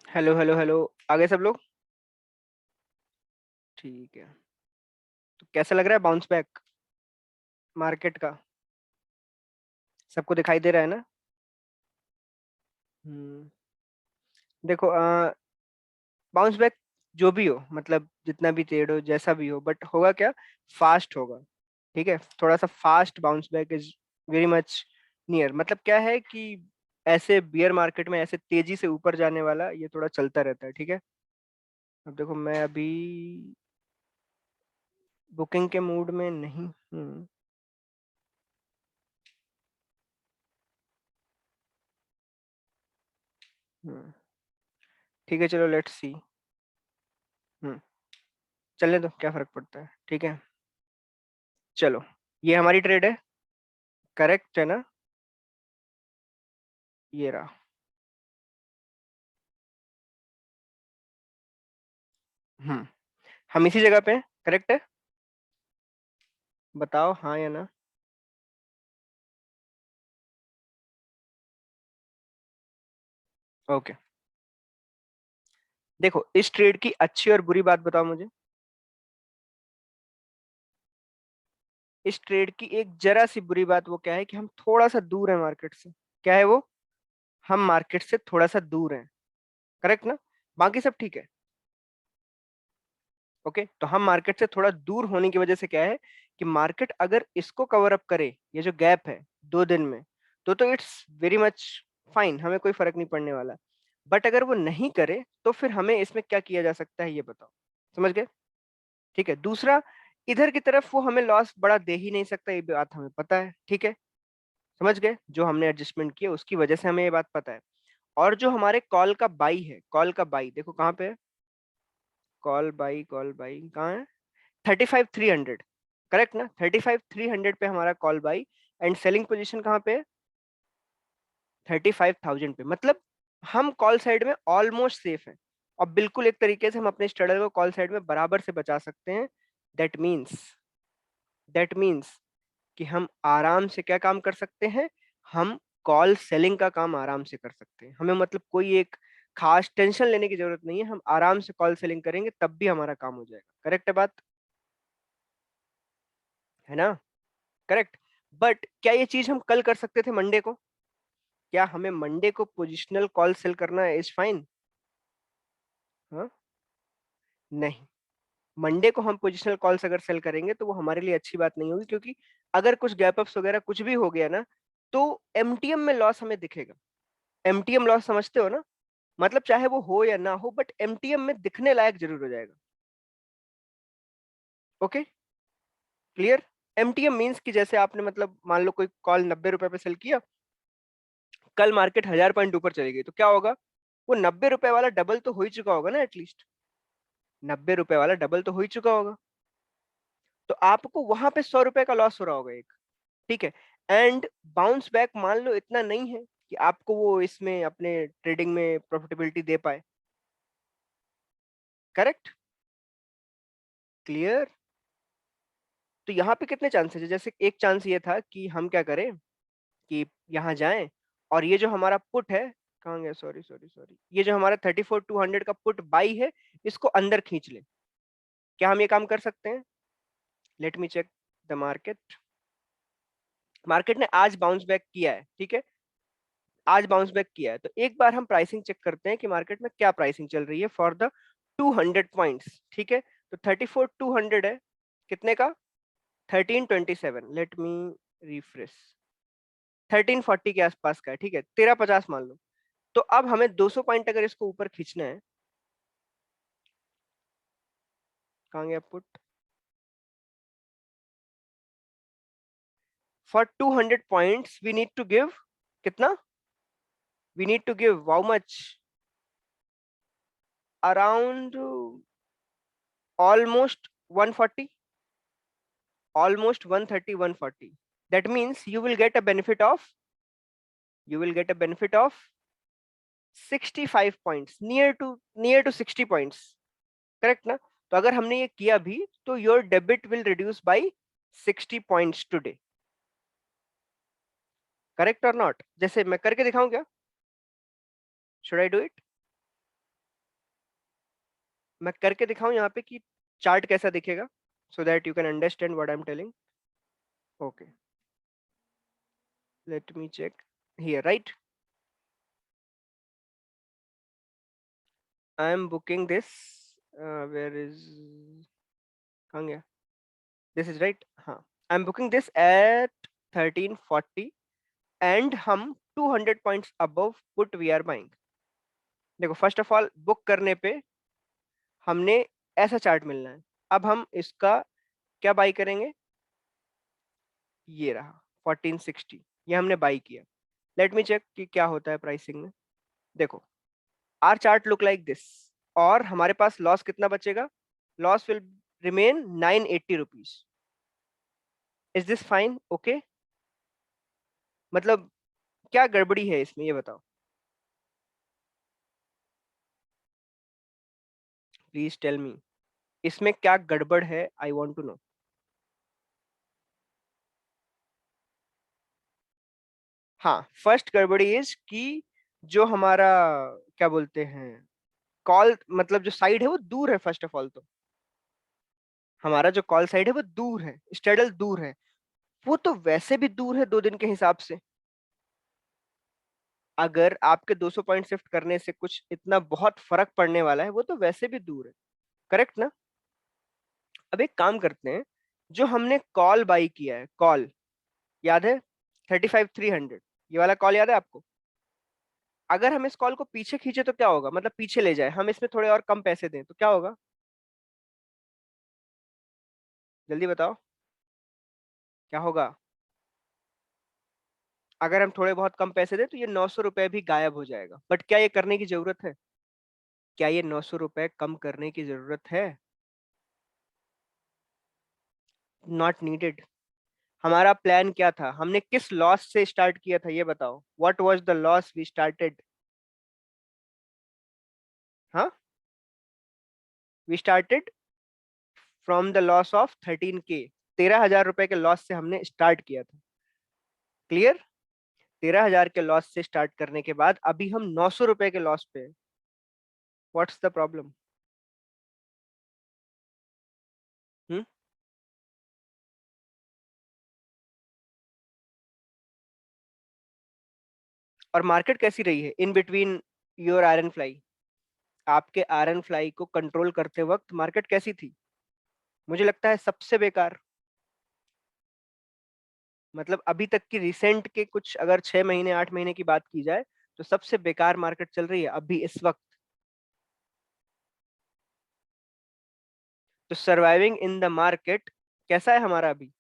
Hello hello hello. आगे सब लोग ठीक है। तो कैसा लग रहा है बाउंस बैक मार्केट का? सबको दिखाई दे रहा है ना? हम्म। देखो, बाउंस बैक जो भी हो, मतलब जितना भी ट्रेड हो, जैसा भी हो, बट होगा क्या? फास्ट होगा। ठीक है, थोड़ा सा fast bounce back is very much near. मतलब क्या है कि ऐसे बियर मार्केट में ऐसे तेजी से ऊपर जाने वाला ये थोड़ा चलता रहता है। ठीक है। अब देखो, मैं अभी बुकिंग के मूड में नहीं हूँ। हम्म, ठीक है, चलो लेट्स सी। हम्म। चलने दो, क्या फर्क पड़ता है। ठीक है, चलो। ये हमारी ट्रेड है, करेक्ट है ना? ये रहा। हम्म। हम इसी जगह पे हैं, करेक्ट है? बताओ हाँ या ना। ओके। देखो, इस ट्रेड की अच्छी और बुरी बात बताओ मुझे। इस ट्रेड की एक जरा सी बुरी बात वो क्या है कि हम थोड़ा सा दूर हैं मार्केट से। क्या है वो? हम मार्केट से थोड़ा सा दूर हैं। करेक्ट ना? बाकी सब ठीक है। ओके, तो हम मार्केट से थोड़ा दूर होने की वजह से क्या है कि मार्केट अगर इसको कवर अप करे, ये जो गैप है 2 दिन में, तो इट्स वेरी मच फाइन, हमें कोई फर्क नहीं पड़ने वाला। बट अगर वो नहीं करे तो फिर हमें इसमें क्या किया जा सकता है ये बताओ। समझ गए? ठीक है। दूसरा, इधर की तरफ वो हमें लॉस बड़ा दे ही नहीं सकता, ये बात हमें पता है। ठीक है, समझ गए? जो हमने एडजस्टमेंट किया उसकी वजह से हमें ये बात पता है। और जो हमारे कॉल का बाई है, कॉल का बाई देखो कहाँ पे है। कॉल बाई कहाँ है? 35,300। करेक्ट ना? 35,300 पे हमारा call by. And selling position कहाँ पे है? 35,000 पे। मतलब हम कॉल साइड में ऑलमोस्ट सेफ है। और बिल्कुल एक तरीके से हम अपने स्ट्रगल को कॉल साइड में बराबर से बचा सकते हैं। दैट मीन्स दैट मीन्स कि हम आराम से क्या काम कर सकते हैं? हम कॉल सेलिंग का काम आराम से कर सकते हैं। हमें मतलब कोई एक खास टेंशन लेने की जरूरत नहीं है। हम आराम से कॉल सेलिंग करेंगे तब भी हमारा काम हो जाएगा। करेक्ट है बात? है ना? करेक्ट। बट क्या ये चीज हम कल कर सकते थे मंडे को? क्या हमें मंडे को पोजिशनल कॉल सेल करना इज फाइन? हाँ? नहीं। मंडे को हम पोजिशनल कॉल्स अगर सेल करेंगे तो वो हमारे लिए अच्छी बात नहीं होगी, क्योंकि अगर कुछ गैप अप्स वगैरह कुछ भी हो गया ना, तो एमटीएम में लॉस हमें दिखेगा। एमटीएम लॉस समझते हो ना? मतलब चाहे वो हो या ना हो, बट एमटीएम में दिखने लायक जरूर हो जाएगा। Okay, clear? एमटीएम मीन्स कि जैसे आपने मतलब मान लो कोई कॉल 90 रुपए पे सेल किया, कल मार्केट 1000 पॉइंट ऊपर चली गई, तो क्या होगा? वो 90 रुपए वाला डबल तो हो ही चुका होगा ना एटलीस्ट। 90 रुपए वाला डबल तो हो ही चुका होगा। तो आपको वहां पे 100 रुपए का लॉस हो रहा होगा एक। ठीक है। एंड बाउंस बैक मान लो इतना नहीं है कि आपको वो इसमें अपने ट्रेडिंग में प्रॉफिटेबिलिटी दे पाए। करेक्ट? क्लियर? तो यहाँ पे कितने चांसेस है? जैसे एक चांस ये था कि हम क्या करें कि यहाँ जाएं और ये जो हमारा पुट है, कहाँ गया? सॉरी सॉरी सॉरी, ये जो हमारा 34,200 का पुट बाई है, इसको अंदर खींच ले। क्या हम ये काम कर सकते हैं? Let me check the market. Market ने आज बाउंस बैक किया है, ठीक है? आज बाउंस बैक किया है, तो एक बार हम प्राइसिंग चेक करते हैं कि मार्केट में क्या प्राइसिंग चल रही है फॉर द 200 पॉइंट्स। ठीक है, तो 34,200 है कितने का? 1327। Let me refresh. 1340 के आसपास का है। ठीक है, 1350 मान लो। तो अब हमें 200 पॉइंट अगर इसको ऊपर खींचना है, कहाँ गया put? For 200 points we need to give कितना? We need to give how much? Around almost 140, almost 130, 140. That means you will get a benefit of 65 points, near to 60 points. Correct ना? तो अगर हमने ये किया भी, तो your debit will reduce by 60 points today. Correct और नॉट? जैसे मैं करके दिखाऊं क्या? Should I do it? मैं करके दिखाऊं यहाँ पे कि चार्ट कैसा दिखेगा, so that you can understand what I'm telling. Okay, let me check here. Right, I am booking this. Where is, कहाँ गया? This is right. हाँ, I'm booking this at 1340 and हम 200 points above put we are buying. देखो, first of all book करने पे हमने ऐसा chart मिलना है। अब हम इसका क्या बाई करेंगे? ये रहा 1460, ये हमने बाई किया। लेट मी चेक कि क्या होता है प्राइसिंग में। देखो, our chart look like this, और हमारे पास लॉस कितना बचेगा? Loss will remain 980 rupees. Is this fine? Okay, मतलब क्या गड़बड़ी है इसमें, ये बताओ प्लीज टेल मी, इसमें क्या गड़बड़ है? I want to know. हाँ, फर्स्ट गड़बड़ी इज कि जो हमारा क्या बोलते हैं, कॉल मतलब जो साइड है वो दूर है। फर्स्ट ऑफ ऑल तो हमारा जो कॉल साइड है वो दूर है, स्टेडल दूर है। वो तो वैसे भी दूर है 2 दिन के हिसाब से। अगर आपके 200 पॉइंट शिफ्ट करने से कुछ इतना बहुत फर्क पड़ने वाला है, वो तो वैसे भी दूर है। करेक्ट ना? अब एक काम करते हैं, जो हमने कॉल बाई किया है, कॉल याद है, 35,300, ये वाला कॉल याद है आपको? अगर हम इस कॉल को पीछे खींचे तो क्या होगा? मतलब पीछे ले जाए, हम इसमें थोड़े और कम पैसे दें तो क्या होगा? जल्दी बताओ क्या होगा? अगर हम थोड़े बहुत कम पैसे दें तो ये 900 रुपए भी गायब हो जाएगा। बट क्या ये करने की जरूरत है? क्या ये 900 रुपए कम करने की जरूरत है? Not needed. हमारा प्लान क्या था? हमने किस लॉस से स्टार्ट किया था, ये बताओ। What was the loss we started? हाँ, we started from the loss of 13K। 13,000 रुपए के लॉस से हमने स्टार्ट किया था। क्लियर? 13,000 के लॉस से स्टार्ट करने के बाद अभी हम 900 रुपए के लॉस पे। What's the problem? हम्म? और मार्केट कैसी रही है in between your iron fly? आपके आयरन फ्लाई को कंट्रोल करते वक्त मार्केट कैसी थी? मुझे लगता है सबसे बेकार। मतलब अभी तक की रिसेंट के कुछ अगर 6 महीने 8 महीने की बात की जाए तो सबसे बेकार मार्केट चल रही है अभी इस वक्त। तो सर्वाइविंग इन द मार्केट कैसा है हमारा अभी?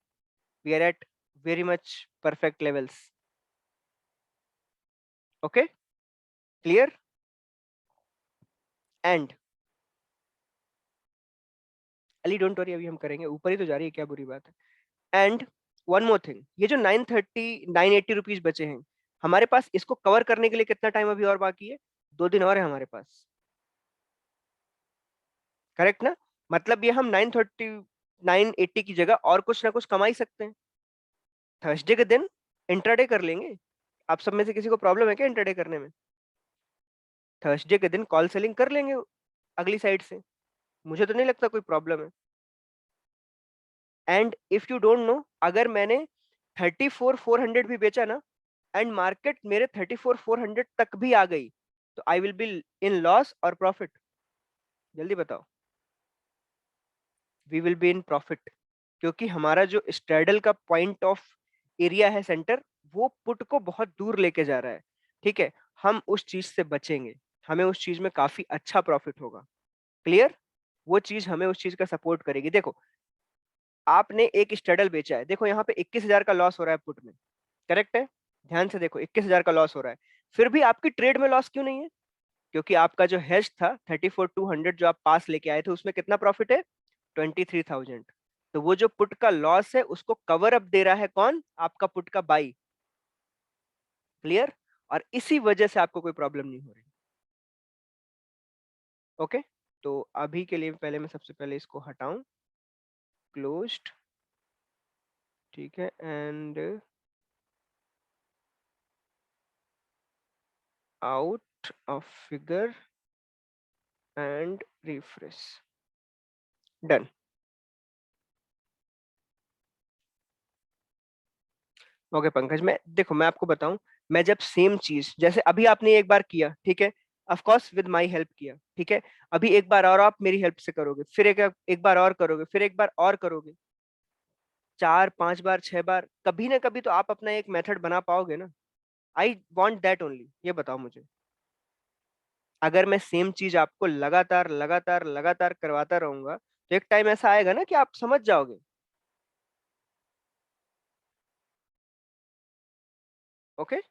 We are at very much perfect levels. Okay, clear? And Ali don't worry, अभी हम करेंगे, ऊपर ही तो जा रही है, क्या बुरी बात है। एंड वन मोर थिंग, ये जो 980 रुपीज बचे हैं हमारे पास, इसको कवर करने के लिए कितना टाइम अभी और बाकी है? 2 दिन और है हमारे पास। करेक्ट ना? मतलब ये हम 980 की जगह और कुछ ना कुछ कमा ही सकते हैं। थर्सडे के दिन इंट्राडे कर लेंगे। आप सब में से किसी को प्रॉब्लम है क्या इंट्राडे करने में? थर्सडे के दिन कॉल सेलिंग कर लेंगे अगली साइड से। मुझे तो नहीं लगता कोई प्रॉब्लम है। And if you don't know, अगर मैंने 34,400 भी बेचा ना, एंड मार्केट मेरे 34,400 तक भी आ गई, तो I will be in loss और प्रॉफिट? जल्दी बताओ। We will be in profit, क्योंकि हमारा जो स्ट्रेडल का पॉइंट ऑफ एरिया है, सेंटर, वो पुट को बहुत दूर लेके जा रहा है। ठीक है, हम उस चीज से बचेंगे। हमें उस चीज में काफी अच्छा प्रॉफिट होगा। क्लियर? वो चीज हमें उस चीज का सपोर्ट करेगी। देखो, आपने एक स्ट्रेडल बेचा है, देखो यहाँ पे 21,000 का लॉस हो रहा है पुट में। करेक्ट है? ध्यान से देखो, 21,000 का लॉस हो रहा है। फिर भी आपकी ट्रेड में लॉस क्यों नहीं है? क्योंकि आपका जो हेज था 34,200 जो आप पास लेके आए थे, उसमें कितना प्रॉफिट है? 23,000। तो वो जो पुट का लॉस है उसको कवर अप दे रहा है कौन? आपका पुट का बाई। क्लियर? और इसी वजह से आपको कोई प्रॉब्लम नहीं हो रही। ओके, तो अभी के लिए पहले मैं सबसे पहले इसको हटाऊं, क्लोज्ड। ठीक है, and out of figure and refresh, done. Okay Pankaj, मैं देखो मैं आपको बताऊं, मैं जब सेम चीज जैसे अभी आपने एक बार किया, ठीक है, of course with my help किया, ठीक है, अभी एक बार और आप मेरी हेल्प से करोगे, फिर एक बार और करोगे, फिर एक बार और करोगे, 4 5 बार 6 बार, कभी ना कभी तो आप अपना एक मेथड बना पाओगे ना। आई वॉन्ट दैट ओनली, ये बताओ मुझे। अगर मैं सेम चीज आपको लगातार लगातार लगातार करवाता रहूंगा तो एक टाइम ऐसा आएगा ना कि आप समझ जाओगे। ओके,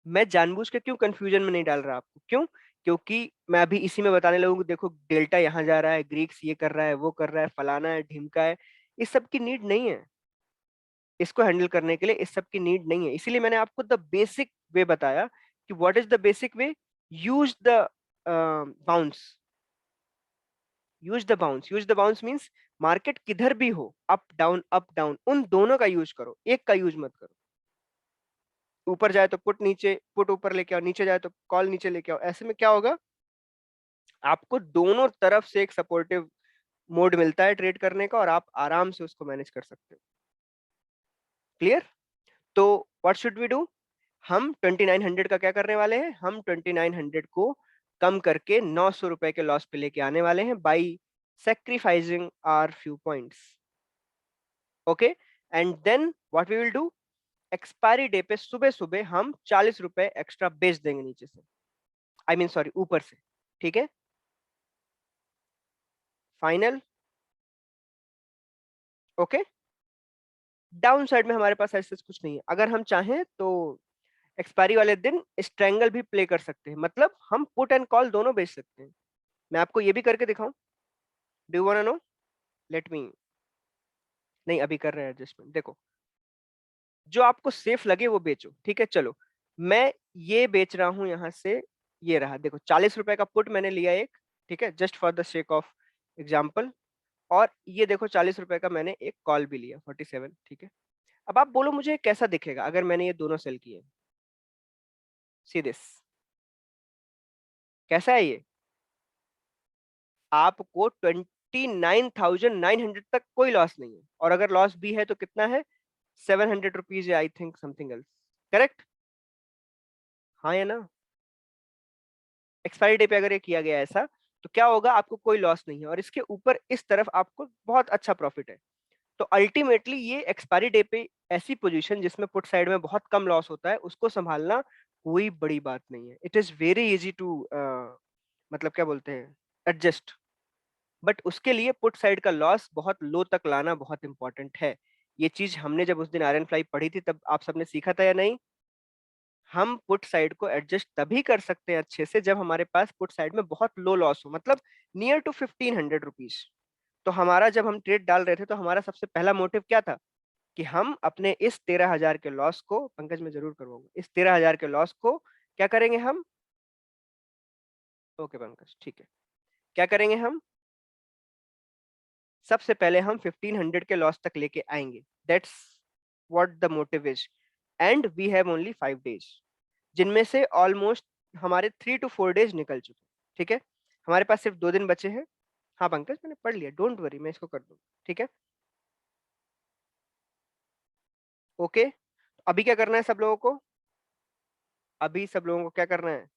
मैं जानबूझ के क्यों कंफ्यूजन में नहीं डाल रहा आपको, क्यों? क्योंकि मैं अभी इसी में बताने लगूंगा, देखो डेल्टा यहाँ जा रहा है, ग्रीक्स ये कर रहा है, वो कर रहा है, फलाना है, ढिमका है, इस सब की नीड नहीं है। इसको हैंडल करने के लिए इस सब की नीड नहीं है, इसीलिए मैंने आपको द बेसिक वे बताया कि what is the basic way. Use the bounce, use the bounce means market किधर भी हो, अप डाउन, उन दोनों का यूज करो, एक का यूज मत करो। ऊपर जाए तो पुट, नीचे पुट ऊपर लेके आओ, नीचे जाए तो कॉल नीचे लेके आओ। ऐसे में क्या होगा, आपको दोनों तरफ से एक सपोर्टिव मोड मिलता है ट्रेड करने का, और आप आराम से उसको मैनेज कर सकते हो। क्लियर? तो व्हाट शुड वी डू? हम 2900 का क्या करने वाले हैं, हम 2900 को कम करके 900 रुपए के लॉस पे लेके आने वाले हैं, by sacrificing our few points. Okay, and then what we will do, expiry day पे सुबह सुबह हम 40 रुपए एक्स्ट्रा बेच देंगे नीचे से, आई मीन सॉरी ऊपर से। ठीक है, फाइनल। ओके, डाउन साइड में हमारे पास ऐसा कुछ नहीं है, अगर हम चाहें तो एक्सपायरी वाले दिन स्ट्रैंगल भी प्ले कर सकते हैं, मतलब हम पुट एंड कॉल दोनों बेच सकते हैं। मैं आपको ये भी करके दिखाऊं, do you want to know? Let me, नहीं अभी कर रहे हैं एडजस्टमेंट, देखो जो आपको सेफ लगे वो बेचो, ठीक है। चलो मैं ये बेच रहा हूं यहां से, ये रहा देखो 40 रुपए का पुट मैंने लिया एक, ठीक है, just for the sake of example. और ये देखो 40 रुपए का मैंने एक कॉल भी लिया 47, ठीक है। अब आप बोलो मुझे कैसा दिखेगा अगर मैंने ये दोनों सेल किए, सी दिस, कैसा है ये? आपको 29,900 तक कोई लॉस नहीं है, और अगर लॉस भी है तो कितना है, 700 rupees, I think something else. Correct? हाँ या ना? एक्सपायरी डे पे अगर ये किया गया ऐसा, तो क्या होगा, आपको कोई लॉस नहीं है, और इसके ऊपर इस तरफ आपको बहुत अच्छा प्रॉफिट है। तो अल्टीमेटली ये एक्सपायरी डे पे ऐसी पोजीशन जिसमें पुट साइड में बहुत कम लॉस होता है, उसको संभालना कोई बड़ी बात नहीं है। It is very easy to, मतलब क्या बोलते हैं, एडजस्ट। बट उसके लिए पुट साइड का लॉस बहुत लो तक लाना बहुत इंपॉर्टेंट है। ये चीज हमने जब उस दिन आयरन फ्लाई पढ़ी थी तब आप सबने सीखा था या नहीं? हम पुट साइड को एडजस्ट तभी कर सकते हैं अच्छे से जब हमारे पास पुट साइड में बहुत लो लॉस हो, मतलब नियर टू 1500 रुपीज। तो हमारा जब हम ट्रेड डाल रहे थे तो हमारा सबसे पहला मोटिव क्या था, कि हम अपने इस 13,000 के लॉस को, पंकज मैं जरूर करवाऊंगा, इस 13,000 के लॉस को क्या करेंगे हम? ओके पंकज, ठीक है, क्या करेंगे हम? सबसे पहले हम 1500 के लॉस तक लेके आएंगे, that's what the motive is. And we have only 5 days, जिनमें से ऑलमोस्ट हमारे 3 to 4 डेज निकल चुके हैं, ठीक है। हमारे पास सिर्फ 2 दिन बचे हैं। हाँ पंकज मैंने पढ़ लिया, डोंट वरी, मैं इसको कर दूंगा, ठीक है। ओके, अभी क्या करना है सब लोगों को? अभी सब लोगों को क्या करना है?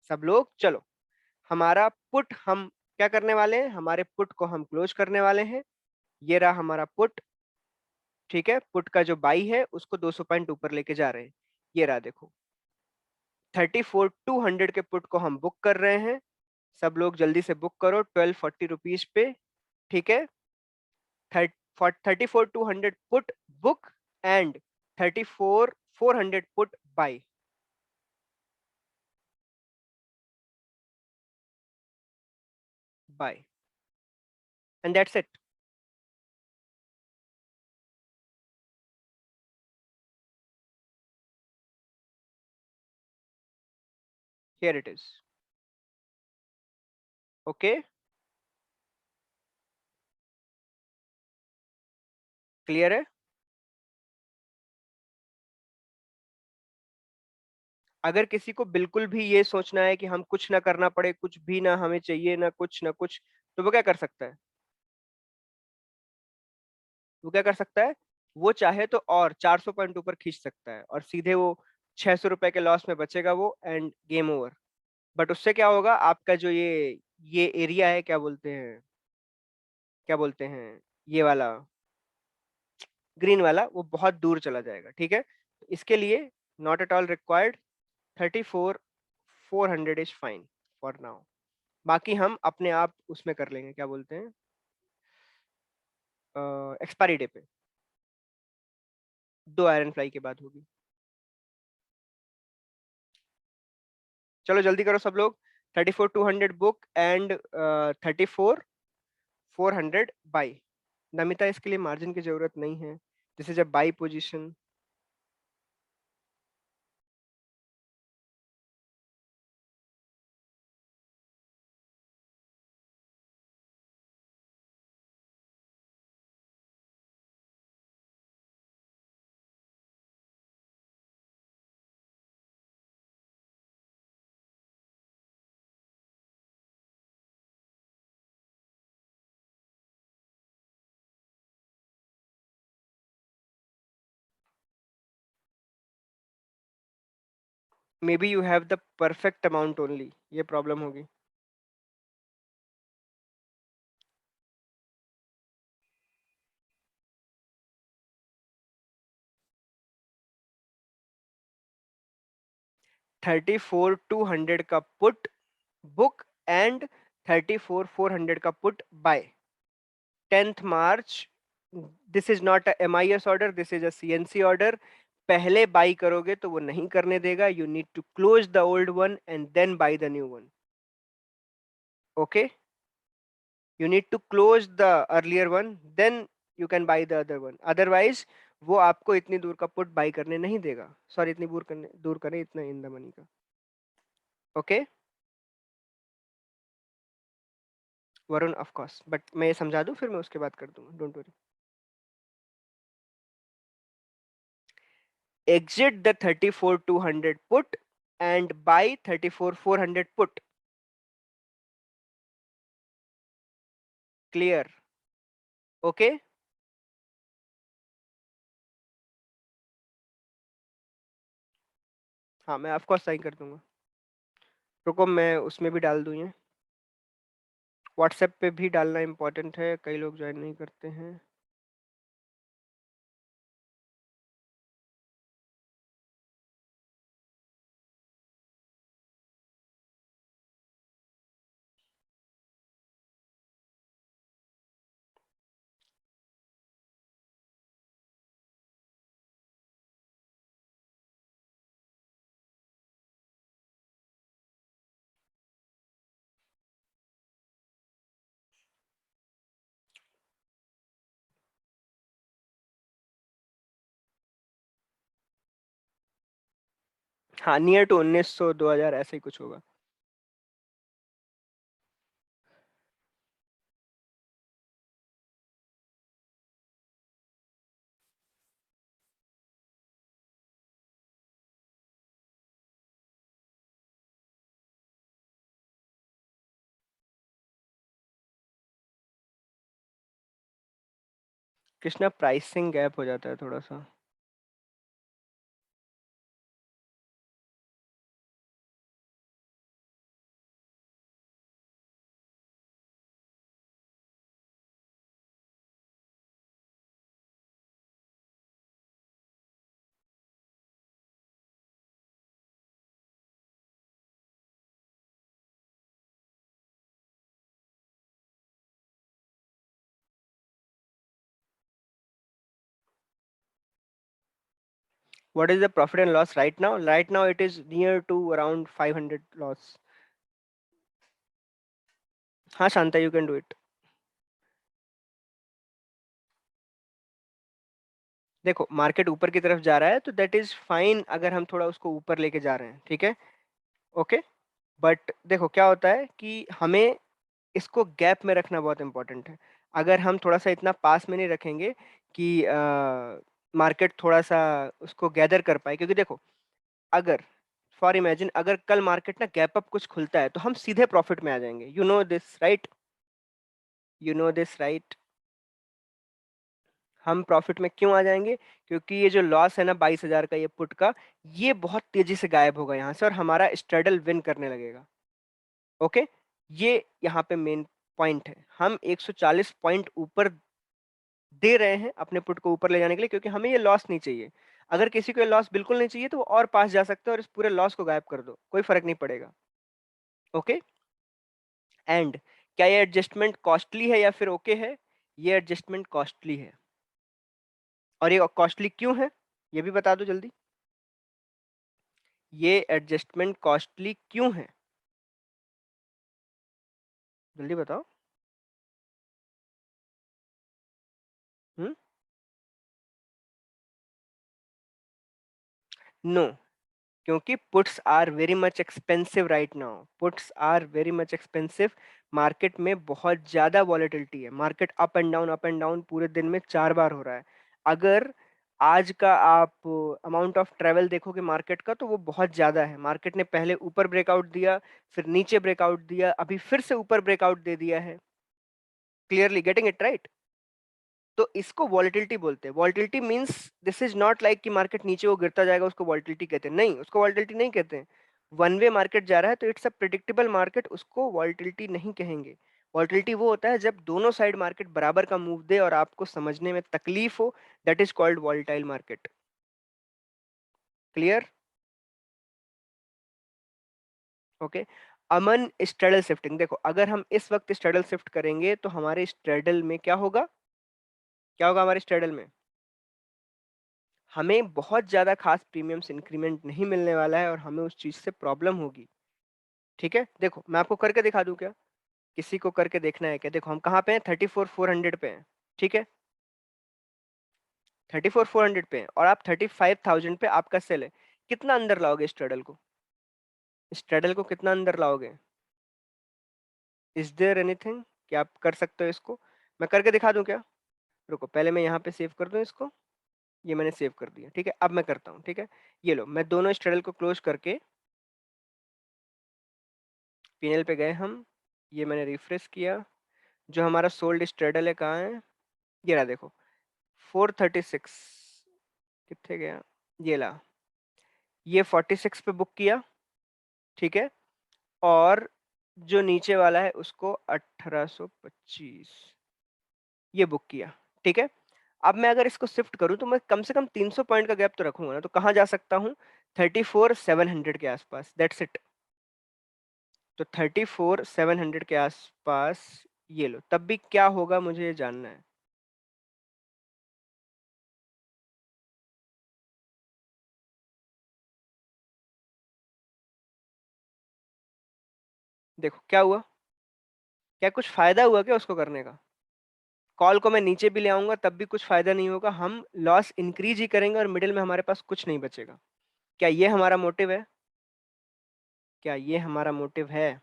सब लोग चलो, हमारा पुट हम क्या करने वाले हैं, हमारे पुट को हम क्लोज करने वाले हैं। ये रहा हमारा पुट, ठीक है। पुट का जो बाई है उसको 200 पॉइंट ऊपर लेके जा रहे हैं, ये रहा देखो। 34,200 के पुट को हम बुक कर रहे हैं, सब लोग जल्दी से बुक करो 1240 रुपीज पे, ठीक है। 34,200 put book, and 34,400 put buy, buy, and that's it. Here it is. Okay, clear है? अगर किसी को बिल्कुल भी ये सोचना है कि हम कुछ ना करना पड़े, कुछ भी ना हमें चाहिए, ना कुछ, तो वो क्या कर सकता है? वो क्या कर सकता है? वो चाहे तो और 400 पॉइंट ऊपर खींच सकता है और सीधे वो 600 रुपए के लॉस में बचेगा वो, एंड गेम ओवर। बट उससे क्या होगा, आपका जो ये एरिया है, क्या बोलते हैं, ये वाला ग्रीन वाला, वो बहुत दूर चला जाएगा, ठीक है। तो इसके लिए not at all required, 34 400 is fine for now. बाकी हम अपने आप उसमें कर लेंगे, क्या बोलते हैं, एक्सपायरी डे पे, 2 आयरन फ्लाई के बाद होगी। चलो जल्दी करो सब लोग। 34 200 बुक एंड 34 400 बाई। नमिता, इसके लिए मार्जिन की जरूरत नहीं है, this is a by position. May be you have the perfect amount only, ये प्रॉब्लम होगी। 34 200 का पुट बुक एंड 34 400 का put buy 10th March। This is not a MIS order, this is a CNC order. पहले buy करोगे तो वो नहीं करने देगा, you need to close the old one and then buy the new one. Okay, you need to close the earlier one, then you can buy the other one, otherwise वो आपको इतनी दूर का पुट बाई करने नहीं देगा, sorry, इतनी दूर करने इतना इन द मनी का। Okay Varun, of course, but मैं ये समझा दूं, फिर मैं उसके बाद कर दूंगा, don't worry. Exit the 34 200 put and buy 34 400 put. Clear? Okay? हाँ, मैं ऑफ कोर्स साइन कर दूंगा। रुको, मैं उसमें भी डाल दूं ये, व्हाट्सएप पे भी डालना इंपॉर्टेंट है, कई लोग ज्वाइन नहीं करते हैं। हाँ, नियर टू 1900 2000 ऐसे ही कुछ होगा। कृष्णा, प्राइसिंग गैप हो जाता है थोड़ा सा। What is the profit and loss right now? Right now it is near to around 500 loss. हाँ Shanta, you can do it. देखो, मार्केट ऊपर की तरफ जा रहा है तो दैट इज फाइन, अगर हम थोड़ा उसको ऊपर लेके जा रहे हैं, ठीक है। ओके, बट देखो क्या होता है कि हमें इसको गैप में रखना बहुत इंपॉर्टेंट है। अगर हम थोड़ा सा इतना पास में नहीं रखेंगे कि मार्केट थोड़ा सा उसको गैदर कर पाए, क्योंकि देखो, अगर फॉर इमेजिन अगर कल मार्केट ना गैप अप कुछ खुलता है तो हम सीधे प्रॉफिट में आ जाएंगे, you know this right, you know this right. हम प्रॉफिट में क्यों आ जाएंगे? क्योंकि ये जो लॉस है ना 22,000 का, ये पुट का, ये बहुत तेजी से गायब होगा यहाँ से और हमारा स्ट्रेडल विन करने लगेगा। ओके, ये यहाँ पे मेन पॉइंट है। हम 140 पॉइंट ऊपर दे रहे हैं अपने पुट को ऊपर ले जाने के लिए, क्योंकि हमें ये लॉस नहीं चाहिए। अगर किसी को ये लॉस बिल्कुल नहीं चाहिए तो वो और पास जा सकते हैं और इस पूरे लॉस को गायब कर दो, कोई फर्क नहीं पड़ेगा। ओके, एंड क्या ये एडजस्टमेंट कॉस्टली है या फिर ओके है? ये एडजस्टमेंट कॉस्टली है। और ये कॉस्टली क्यों है, ये भी बता दो जल्दी। ये एडजस्टमेंट कॉस्टली क्यों है, जल्दी बताओ। हम्म, नो, क्योंकि puts are very much expensive right now, puts are very much expensive. Market में बहुत ज्यादा वॉलेटिलिटी है, मार्केट अप एंड डाउन पूरे दिन में 4 बार हो रहा है। अगर आज का आप अमाउंट ऑफ ट्रेवल देखोगे मार्केट का तो वो बहुत ज्यादा है। मार्केट ने पहले ऊपर ब्रेकआउट दिया, फिर नीचे ब्रेकआउट दिया, अभी फिर से ऊपर ब्रेकआउट दे दिया है। Clearly getting it right? तो इसको वॉलिटिलिटी बोलते हैं। Volatility means this is not like कि मार्केट नीचे वो गिरता जाएगा उसको वॉलिटिलिटी कहते हैं, नहीं, उसको वॉलिटिलिटी नहीं कहते हैं। वन वे मार्केट जा रहा है तो इट्स अ प्रिडिक्टेबल मार्केट, उसको वॉलिटिलिटी नहीं कहेंगे। वॉलिटिलिटी वो होता है जब दोनों साइड मार्केट बराबर का मूव दे और आपको समझने में तकलीफ हो, that is called volatile market. Clear? Okay. Aman, straddle shifting देखो, अगर हम इस वक्त स्ट्रेडल शिफ्ट करेंगे तो हमारे स्ट्रेडल में क्या होगा? क्या होगा हमारे स्ट्रेडल में? हमें बहुत ज्यादा खास प्रीमियम्स इंक्रीमेंट नहीं मिलने वाला है और हमें उस चीज से प्रॉब्लम होगी। ठीक है, देखो मैं आपको करके दिखा दूं क्या? किसी को करके देखना है क्या? देखो हम कहाँ पे हैं, 34,400 पे हैं। ठीक है, 34,400 पे हैं और आप 35,000 पे आपका सेल है। कितना अंदर लाओगे स्ट्रेडल को? स्ट्रेडल को कितना अंदर लाओगे? इज देयर एनीथिंग कि आप कर सकते हो इसको? मैं करके दिखा दूं क्या? रुको, पहले मैं यहाँ पे सेव कर दूं इसको। ये मैंने सेव कर दिया, ठीक है, अब मैं करता हूँ। ठीक है, ये लो, मैं दोनों स्ट्रेडल को क्लोज करके पीएनएल पे गए हम। ये मैंने रिफ्रेश किया, जो हमारा सोल्ड स्ट्रेडल है कहाँ है? ये रहा देखो, 436। कितने गया? ये ला, ये 46 पे बुक किया। ठीक है, और जो नीचे वाला है उसको 1825 ये बुक किया। ठीक है, अब मैं अगर इसको शिफ्ट करूं तो मैं कम से कम 300 पॉइंट का गैप तो रखूंगा ना, तो कहाँ जा सकता हूँ? 34,700 के आसपास, दैट्स इट। तो 34,700 के आसपास ये लो, तब भी क्या होगा मुझे ये जानना है। देखो क्या हुआ, क्या कुछ फायदा हुआ क्या उसको करने का? कॉल को मैं नीचे भी ले आऊंगा तब भी कुछ फायदा नहीं होगा, हम लॉस इंक्रीज ही करेंगे और मिडिल में हमारे पास कुछ नहीं बचेगा। क्या ये हमारा मोटिव है? क्या ये हमारा मोटिव है?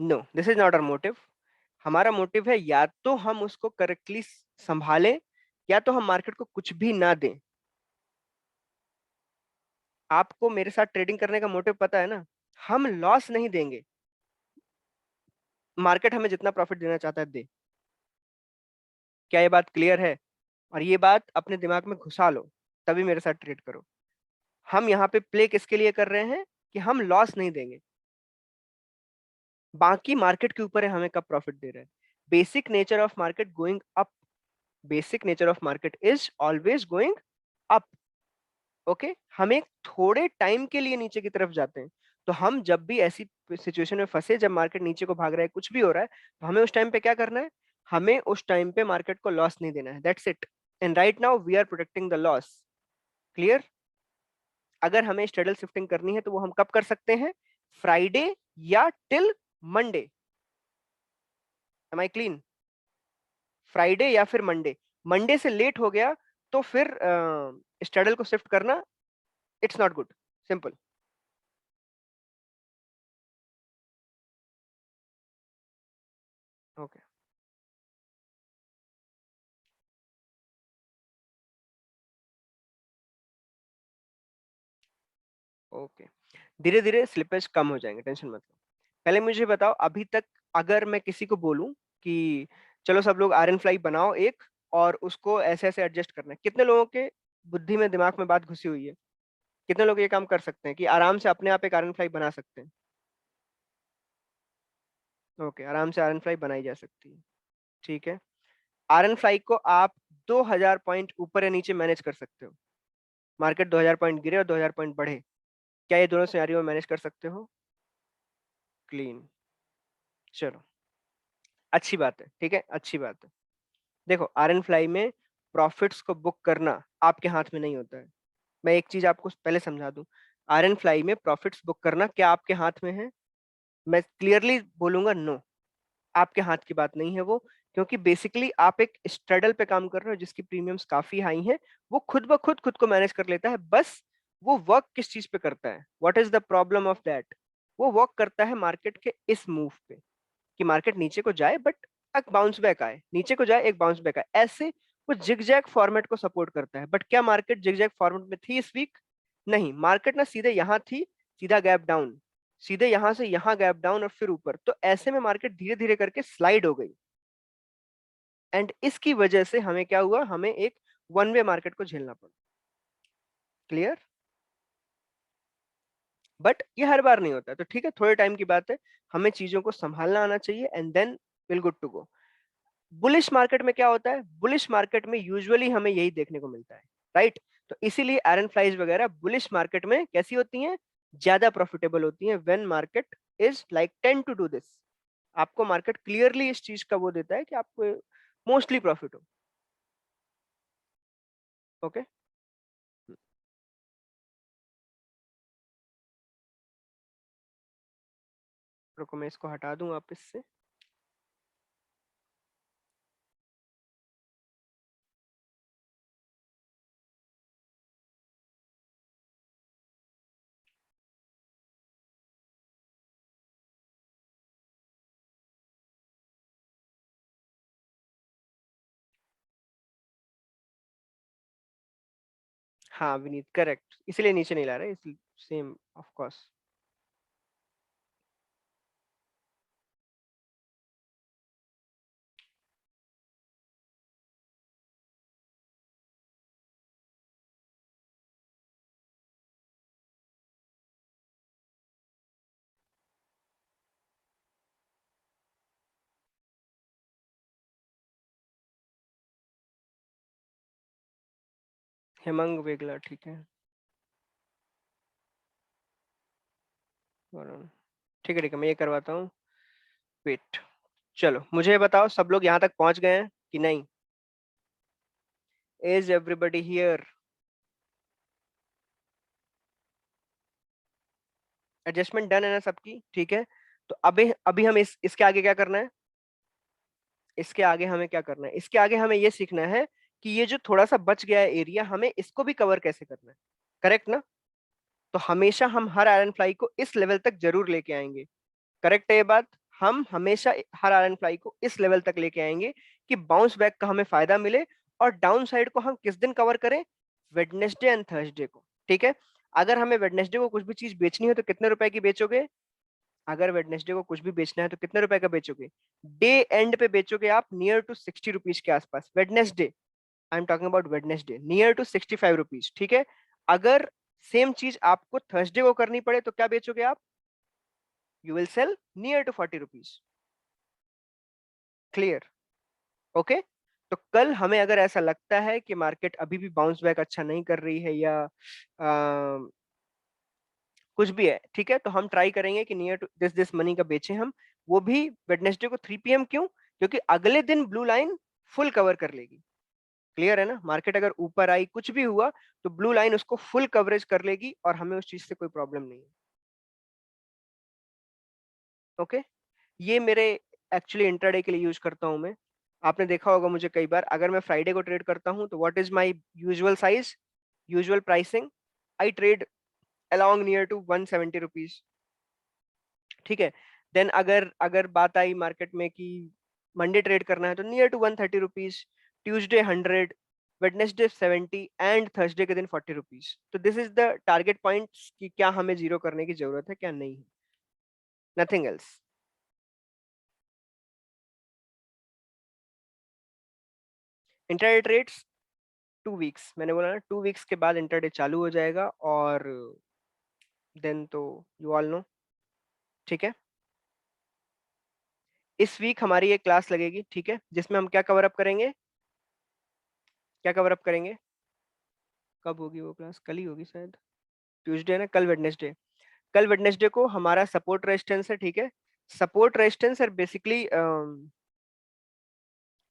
No, this is not our motive. हमारा मोटिव है या तो हम उसको करेक्टली संभालें, या तो हम मार्केट को कुछ भी ना दें। आपको मेरे साथ ट्रेडिंग करने का मोटिव पता है ना, हम लॉस नहीं देंगे, मार्केट हमें जितना प्रॉफिट देना चाहता है दे। क्या ये बात क्लियर है? और ये बात अपने दिमाग में घुसा लो, तभी मेरे साथ ट्रेड करो। हम यहाँ पे प्ले किसके लिए कर रहे हैं? कि हम लॉस नहीं देंगे, बाकी मार्केट के ऊपर है हमें कब प्रॉफिट दे रहे हैं। Basic nature of market going up, basic nature of market is always going up. Okay, हम एक थोड़े टाइम के लिए नीचे की तरफ जाते हैं। तो हम जब भी ऐसी सिचुएशन में फंसे, जब मार्केट नीचे को भाग रहा है, कुछ भी हो रहा है, तो हमें उस टाइम पे क्या करना है? हमें उस टाइम पे मार्केट को लॉस नहीं देना है, that's it. And right now we are protecting the loss. Clear? अगर हमें स्ट्रेडल शिफ्टिंग करनी है तो वो हम कब कर सकते हैं? फ्राइडे या till Monday. Am I clean? Friday या फिर मंडे। मंडे से लेट हो गया तो फिर स्ट्रेडल को शिफ्ट करना, it's not good. Simple. Okay. Okay, धीरे धीरे स्लिपेज कम हो जाएंगे, टेंशन मत लो। पहले मुझे बताओ, अभी तक अगर मैं किसी को बोलूं कि चलो सब लोग आयरन फ्लाई बनाओ एक, और उसको ऐसे ऐसे एडजस्ट करना है, कितने लोगों के बुद्धि में दिमाग में बात घुसी हुई है? कितने लोग ये काम कर सकते हैं कि आराम से अपने आप एक आयरन फ्लाई बना सकते हैं? ओके, आराम से आयरन फ्लाई बनाई जा सकती है। ठीक है, आयरन फ्लाई को आप 2000 पॉइंट ऊपर या नीचे मैनेज कर सकते हो। मार्केट 2000 पॉइंट गिरे और 2000 पॉइंट बढ़े, क्या ये दोनों सिनेरियो में मैनेज कर सकते हो? क्लीन। चलो, अच्छी बात है, ठीक है, अच्छी बात है। देखो, आयरन फ्लाई में प्रॉफिट्स को बुक करना आपके हाथ में नहीं होता है। मैं एक चीज आपको पहले समझा दूं, आयरन फ्लाई में प्रॉफिट्स बुक करना क्या आपके हाथ में है? मैं क्लियरली बोलूंगा, नो, आपके हाथ की बात नहीं है वो। क्योंकि बेसिकली आप एक स्ट्रैडल पे काम कर रहे हो जिसकी प्रीमियम्स काफी हाई हैं। वो खुद ब खुद को मैनेज कर लेता है, बस वो वर्क किस चीज पे करता है, what is the problem of that? वो वर्क करता है मार्केट के इस मूव पे, कि मार्केट नीचे को जाए बट एक बाउंस बैक आए, नीचे को जाए एक बाउंस बैक आए, ऐसे वो जिगजैग फॉर्मेट को सपोर्ट करता है। बट क्या मार्केट जिगजैग फॉर्मेट में थी इस वीक? नहीं, मार्केट ना सीधे यहाँ थी, सीधा गैप डाउन, सीधे यहां से यहाँ गैप डाउन और फिर ऊपर, तो ऐसे में मार्केट धीरे धीरे करके स्लाइड हो गई। एंड इसकी वजह से हमें क्या हुआ, हमें एक वन वे मार्केट को झेलना पड़ा। क्लियर? बट ये हर बार नहीं होता है, तो ठीक है, थोड़े टाइम की बात है। हमें चीजों को संभालना आना चाहिए and then will good to go. Bullish market में क्या होता है? बुलिश मार्केट में यूजुअली हमें यही देखने को मिलता है, राइट? तो इसीलिए आयरन फ्लाइज वगैरह बुलिश मार्केट में कैसी होती हैं? ज्यादा प्रॉफिटेबल होती हैं when market is like 10 to do this. आपको मार्केट क्लियरली इस चीज का वो देता है कि आपको मोस्टली प्रॉफिट हो। ओके, रुको मैं इसको हटा दूं वापस से। हाँ विनीत, करेक्ट, इसलिए नीचे नहीं ला रहे, इसलिए सेम ऑफ कोर्स। हेमंग वेगला, ठीक है, वरुण, ठीक है ठीक है, मैं ये करवाता हूँ। वेट, चलो मुझे ये बताओ, सब लोग यहाँ तक पहुंच गए हैं कि नहीं? Is everybody here? Adjustment done है ना सबकी? ठीक है, तो अभी अभी हम इसके आगे क्या करना है? इसके आगे हमें क्या करना है? इसके आगे हमें ये सीखना है कि ये जो थोड़ा सा बच गया है एरिया, हमें इसको भी कवर कैसे करना है। करेक्ट ना? तो हमेशा हम हर आयरन फ्लाई को इस लेवल तक जरूर लेके आएंगे। करेक्ट है ये बात? हम हमेशा हर आयरन फ्लाई को इस लेवल तक लेके आएंगे कि बाउंस बैक का हमें फायदा मिले। और डाउन साइड को हम किस दिन कवर करें? वेडनेसडे एंड थर्सडे को। ठीक है, अगर हमें वेडनेसडे को कुछ भी चीज बेचनी है तो कितने रुपए की बेचोगे? अगर वेडनेसडे को कुछ भी बेचना है तो कितने रुपए का बेचोगे? डे एंड पे बेचोगे आप नियर टू 60 रुपीज के आसपास, Wednesday. I am talking about Wednesday, near to 65 rupees. ठीक है, अगर सेम चीज आपको थर्सडे को करनी पड़े तो क्या बेचोगे आप? You will sell near to 40 rupees. Clear? Okay, तो कल हमें अगर ऐसा लगता है कि मार्केट अभी भी बाउंस बैक अच्छा नहीं कर रही है, या कुछ भी है, ठीक है, तो हम ट्राई करेंगे कि near to this this money का बेचें हम। वो भी वेडनेसडे को 3 PM। क्यों? क्योंकि अगले दिन ब्लू लाइन फुल कवर कर लेगी। क्लियर है ना? मार्केट अगर ऊपर आई, कुछ भी हुआ, तो ब्लू लाइन उसको फुल कवरेज कर लेगी और हमें उस चीज से कोई प्रॉब्लम नहीं है। ओके, ये मेरे एक्चुअली इंट्राडे के लिए यूज करता हूँ मैं। आपने देखा होगा मुझे कई बार, अगर मैं फ्राइडे को ट्रेड करता हूँ तो what is my usual size, usual pricing? I trade along near to 170 rupees. ठीक है, देन अगर अगर बात आई मार्केट में कि मंडे ट्रेड करना है तो near to 130 rupees, Tuesday 100, Wednesday 70 and Thursday के दिन 40 रुपीज। तो this is the target point कि क्या हमें जीरो करने की जरूरत है क्या नहीं है, nothing else. Intraday trades 2 weeks, मैंने बोला ना 2 वीक्स के बाद इंटरडे चालू हो जाएगा, और देन तो यू ऑल नो, ठीक है। इस वीक हमारी एक क्लास लगेगी, ठीक है, जिसमें हम क्या कवर अप करेंगे, क्या कवर अप करेंगे। कब होगी वो क्लास? कल ही होगी शायद, ट्यूसडे ना, कल वेडनेसडे। कल वेडनेसडे को हमारा सपोर्ट रेजिस्टेंस है, ठीक है। सपोर्ट रेजिस्टेंस और बेसिकली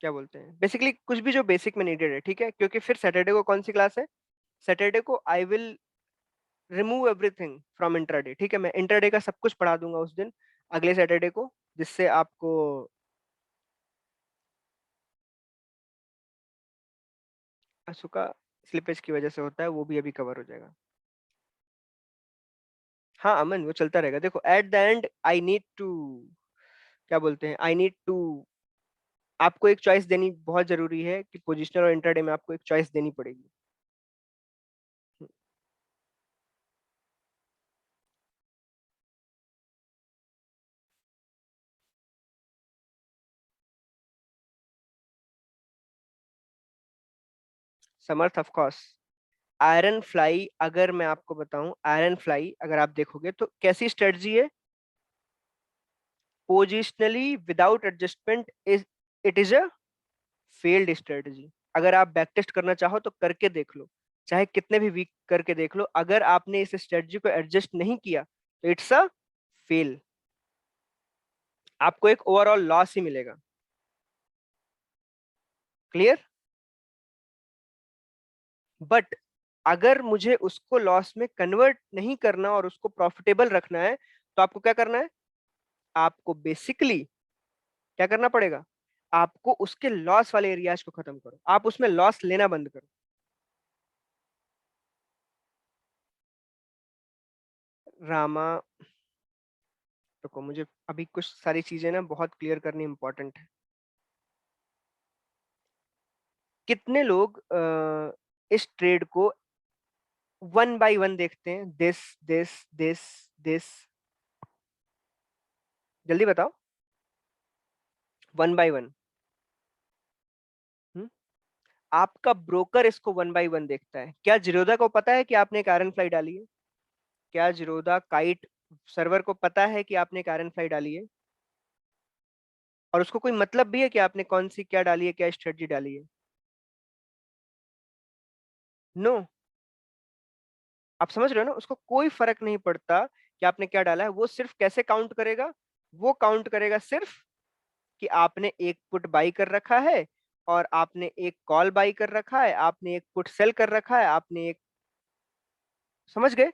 क्या बोलते हैं, बेसिकली कुछ भी जो बेसिक में नीडेड है, ठीक है, क्योंकि फिर सैटरडे को कौन सी क्लास है, सैटरडे को I will remove everything from intraday, ठीक है, मैं इंट्राडे का सब कुछ पढ़ा दूंगा उस दिन, अगले सैटरडे को, जिससे आपको असुका स्लिपेज की वजह से होता है, वो भी अभी कवर हो जाएगा। हाँ अमन, वो चलता रहेगा। देखो at the end I need to, क्या बोलते हैं, आई नीड टू, आपको एक चॉइस देनी बहुत जरूरी है कि पोजिशनल और इंट्राडे में आपको एक चॉइस देनी पड़ेगी। समर्थ ऑफ कोर्स। आयरन फ्लाई, अगर मैं आपको बताऊं, आयरन फ्लाई अगर आप देखोगे तो कैसी स्ट्रेटजी है, positionally without adjustment is, it is a failed strategy. अगर आप बैक टेस्ट करना चाहो तो करके देख लो, चाहे कितने भी वीक करके देख लो, अगर आपने इस स्ट्रेटजी को एडजस्ट नहीं किया तो इट्स अ फेल, आपको एक ओवरऑल लॉस ही मिलेगा। क्लियर। बट अगर मुझे उसको लॉस में कन्वर्ट नहीं करना और उसको प्रॉफिटेबल रखना है, तो आपको क्या करना है, आपको बेसिकली क्या करना पड़ेगा, आपको उसके लॉस वाले एरियाज को खत्म करो, आप उसमें लॉस लेना बंद करो। रामा, रुको, मुझे अभी कुछ सारी चीजें ना बहुत क्लियर करनी इंपॉर्टेंट है। कितने लोग इस ट्रेड को वन बाय वन देखते हैं, दिस दिस दिस दिस, जल्दी बताओ, वन बाय वन। आपका ब्रोकर इसको वन बाय वन देखता है। क्या जिरोधा को पता है कि आपने एक आयरन फ्लाई डाली है? क्या जिरोधा काइट सर्वर को पता है कि आपने एक आयरन फ्लाई डाली है? और उसको कोई मतलब भी है कि आपने कौन सी क्या डाली है, क्या स्ट्रेटजी डाली है? नो। आप समझ रहे हो ना, उसको कोई फर्क नहीं पड़ता कि आपने क्या डाला है, वो सिर्फ कैसे काउंट करेगा, वो काउंट करेगा सिर्फ कि आपने एक पुट बाई कर रखा है, और आपने एक कॉल बाई कर रखा है, आपने एक पुट सेल कर रखा है, आपने एक, समझ गए,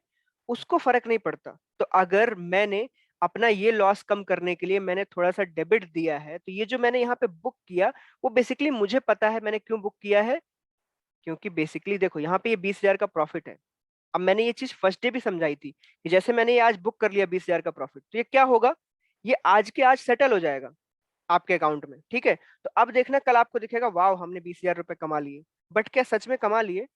उसको फर्क नहीं पड़ता। तो अगर मैंने अपना ये लॉस कम करने के लिए मैंने थोड़ा सा डेबिट दिया है, तो ये जो मैंने यहाँ पे बुक किया, वो बेसिकली मुझे पता है मैंने क्यों बुक किया है, क्योंकि बेसिकली देखो यहाँ पे ये 20,000 का प्रॉफिट है। अब मैंने ये चीज फर्स्ट डे भी समझाई थी कि जैसे मैंने ये आज बुक कर लिया 20,000 का प्रॉफिट, तो ये क्या होगा, ये आज के आज सेटल हो जाएगा आपके अकाउंट में, ठीक है। तो अब देखना कल आपको दिखेगा वाह हमने 20,000 रुपए कमा लिए। बट क्या सच में कमा लिए?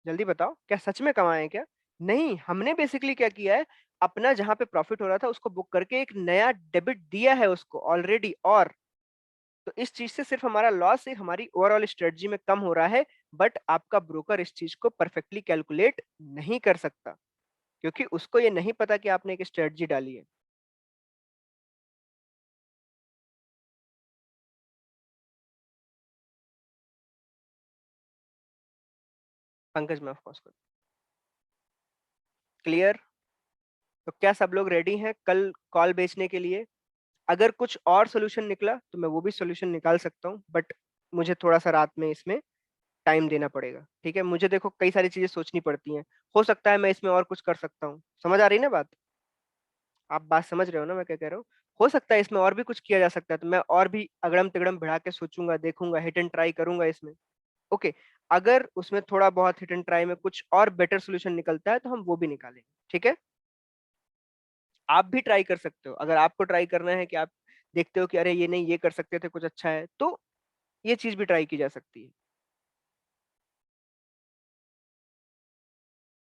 जल्दी बताओ, क्या सच में कमाए हैं क्या? नहीं, हमने बेसिकली क्या किया है, अपना जहां पे प्रॉफिट हो रहा था उसको बुक करके एक नया डेबिट दिया है उसको ऑलरेडी, और तो इस चीज से सिर्फ हमारा लॉस ही हमारी ओवरऑल स्ट्रेटजी में कम हो रहा है। बट आपका ब्रोकर इस चीज को परफेक्टली कैलकुलेट नहीं कर सकता, क्योंकि उसको ये नहीं पता कि आपने एक स्ट्रेटजी डाली है। पंकज मैं ऑफकोर्स। क्लियर। तो क्या सब लोग रेडी हैं कल कॉल बेचने के लिए? अगर कुछ और सोल्यूशन निकला तो मैं वो भी सोल्यूशन निकाल सकता हूँ, बट मुझे थोड़ा सा रात में इसमें टाइम देना पड़ेगा, ठीक है। मुझे देखो कई सारी चीजें सोचनी पड़ती हैं, हो सकता है मैं इसमें और कुछ कर सकता हूँ, समझ आ रही है ना बात? आप बात समझ रहे हो ना मैं क्या कह रहा हूँ? हो सकता है इसमें और भी कुछ किया जा सकता है, तो मैं और भी अगड़म तिगड़म भिड़ा के सोचूंगा, देखूंगा, हिट एंड ट्राई करूंगा इसमें। ओके, अगर उसमें थोड़ा बहुत हिट एंड ट्राई में कुछ और बेटर सोल्यूशन निकलता है तो हम वो भी निकालेंगे, ठीक है। आप भी ट्राई कर सकते हो, अगर आपको ट्राई करना है कि आप देखते हो कि अरे ये नहीं ये कर सकते थे कुछ अच्छा है, तो ये चीज भी ट्राई की जा सकती है।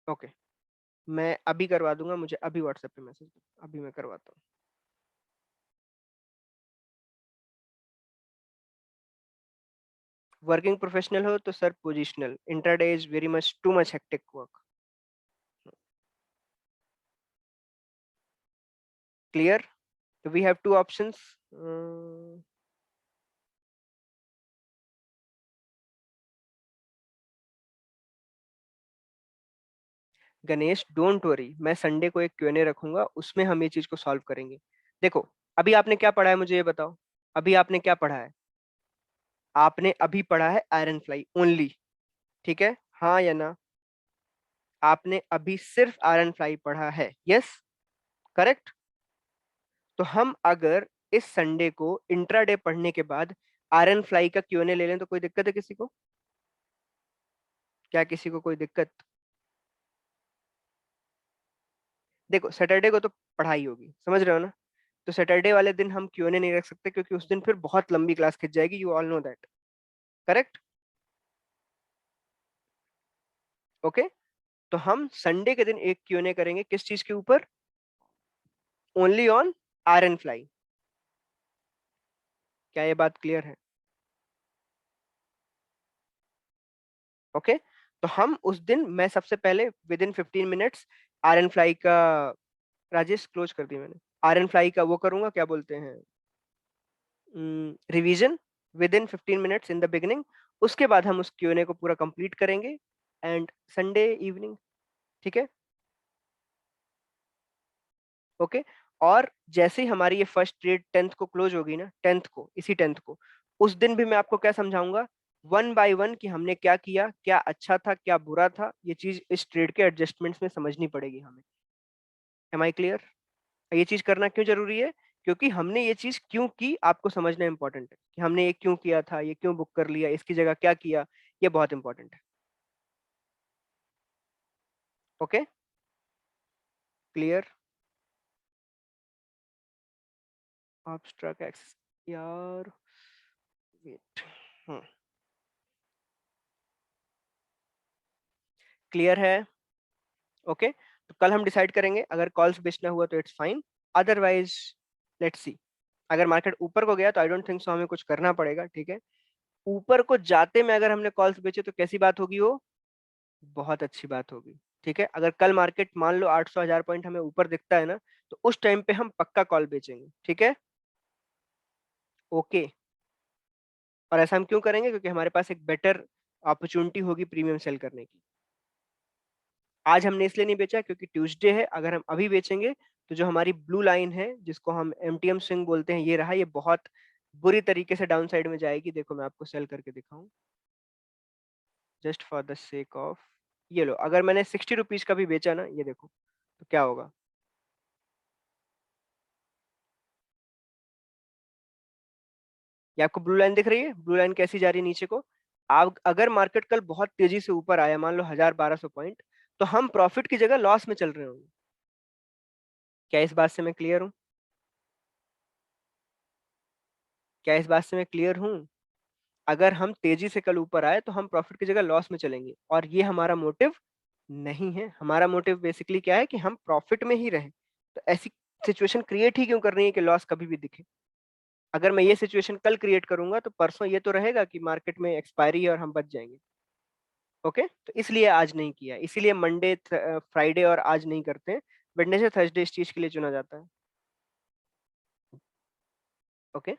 ओके, मैं अभी करवा दूंगा, मुझे अभी व्हाट्सएप पे मैसेज दो, अभी मैं करवाता हूँ। वर्किंग प्रोफेशनल हो तो sir positional, intraday is very much too much hectic work. Clear? We have two options. Ganesh don't worry, मैं संडे को एक क्यूएनए रखूंगा, उसमें हम ये चीज को सॉल्व करेंगे। देखो, अभी आपने क्या पढ़ा है मुझे ये बताओ। अभी आपने क्या पढ़ा है? आपने अभी पढ़ा है आयरन फ्लाई ओनली, ठीक है, हाँ या ना? आपने अभी सिर्फ आयरन फ्लाई पढ़ा है, यस, करेक्ट? तो हम अगर इस संडे को इंट्राडे पढ़ने के बाद आयरन फ्लाई का क्यूएनए ले लें तो कोई दिक्कत है किसी को? क्या किसी को कोई दिक्कत? देखो, सैटरडे को तो पढ़ाई होगी, समझ रहे हो ना? तो सैटरडे वाले दिन हम क्यूएनए नहीं रख सकते, क्योंकि उस दिन फिर बहुत लंबी क्लास खिंच जाएगी, you all know that, correct? Okay, तो हम संडे के दिन एक क्यूएनए करेंगे, किस चीज के ऊपर? Only on iron fly. क्या ये बात क्लियर है? ओके, तो हम उस दिन, मैं सबसे पहले with in 15 minutes iron fly का, राजेश क्लोज कर दी मैंने, आयरन फ्लाई का वो करूंगा, क्या बोलते हैं, revision, with in 15 minutes in the beginning. उसके बाद हम उस क्यूएनए को पूरा कंप्लीट करेंगे, एंड संडे इवनिंग, ठीक है? ओके, और जैसे ही हमारी ये फर्स्ट ट्रेड 10th को क्लोज होगी ना, 10th को, इसी 10th को, उस दिन भी मैं आपको क्या समझाऊंगा, वन बाय वन, कि हमने क्या किया, क्या अच्छा था क्या बुरा था, ये चीज इस ट्रेड के एडजस्टमेंट्स में समझनी पड़ेगी हमें। Am I clear? ये चीज करना क्यों जरूरी है? क्योंकि हमने ये चीज क्यों की, आपको समझना इंपॉर्टेंट है, कि हमने ये क्यों किया था, ये क्यों बुक कर लिया, इसकी जगह क्या किया, ये बहुत इंपॉर्टेंट है। Okay, clear? एब्स्ट्रैक्ट एक्सेस, यार, वेट, क्लियर है? ओके, तो कल हम डिसाइड करेंगे, अगर कॉल्स बेचना हुआ तो it's fine, otherwise let's see. अगर मार्केट ऊपर को गया तो आई डोंट थिंक सो हमें कुछ करना पड़ेगा, ठीक है? ऊपर को जाते में अगर हमने कॉल्स बेचे तो कैसी बात होगी वो? बहुत अच्छी बात होगी, ठीक है? अगर कल मार्केट मान लो 800 1000 पॉइंट हमें ऊपर दिखता है ना, तो उस टाइम पे हम पक्का कॉल बेचेंगे, ठीक है? ओके, और ऐसा हम क्यों करेंगे? क्योंकि हमारे पास एक बेटर अपॉर्चुनिटी होगी प्रीमियम सेल करने की। आज हमने इसलिए नहीं बेचा क्योंकि ट्यूसडे है, अगर हम अभी बेचेंगे तो जो हमारी ब्लू लाइन है, जिसको हम एमटीएम स्विंग बोलते हैं, ये रहा, ये बहुत बुरी तरीके से डाउन साइड में जाएगी। देखो, मैं आपको सेल करके दिखाऊं, just for the sake of, ये लो, अगर मैंने 60 रुपीज का भी बेचा ना, ये देखो तो क्या होगा। ये आपको ब्लू लाइन दिख रही है? ब्लू लाइन कैसी जा रही है नीचे को? आप अगर मार्केट कल बहुत तेजी से ऊपर आया, मान लो 1000 1200 पॉइंट, तो हम प्रॉफिट की जगह लॉस में चल रहे होंगे। क्या इस बात से मैं क्लियर हूँ? क्या इस बात से मैं क्लियर हूँ? अगर हम तेजी से कल ऊपर आए तो हम प्रॉफिट की जगह लॉस में चलेंगे, और ये हमारा मोटिव नहीं है। हमारा मोटिव बेसिकली क्या है, कि हम प्रॉफिट में ही रहें। तो ऐसी सिचुएशन क्रिएट ही क्यों कर रही है कि लॉस कभी भी दिखे? अगर मैं ये सिचुएशन कल क्रिएट करूंगा तो परसों ये तो रहेगा कि मार्केट में एक्सपायरी है और हम बच जाएंगे। ओके, तो इसलिए आज नहीं किया, इसीलिए मंडे फ्राइडे और आज नहीं करते, वेडनेसडे थर्सडे इस चीज के लिए चुना जाता है। Okay,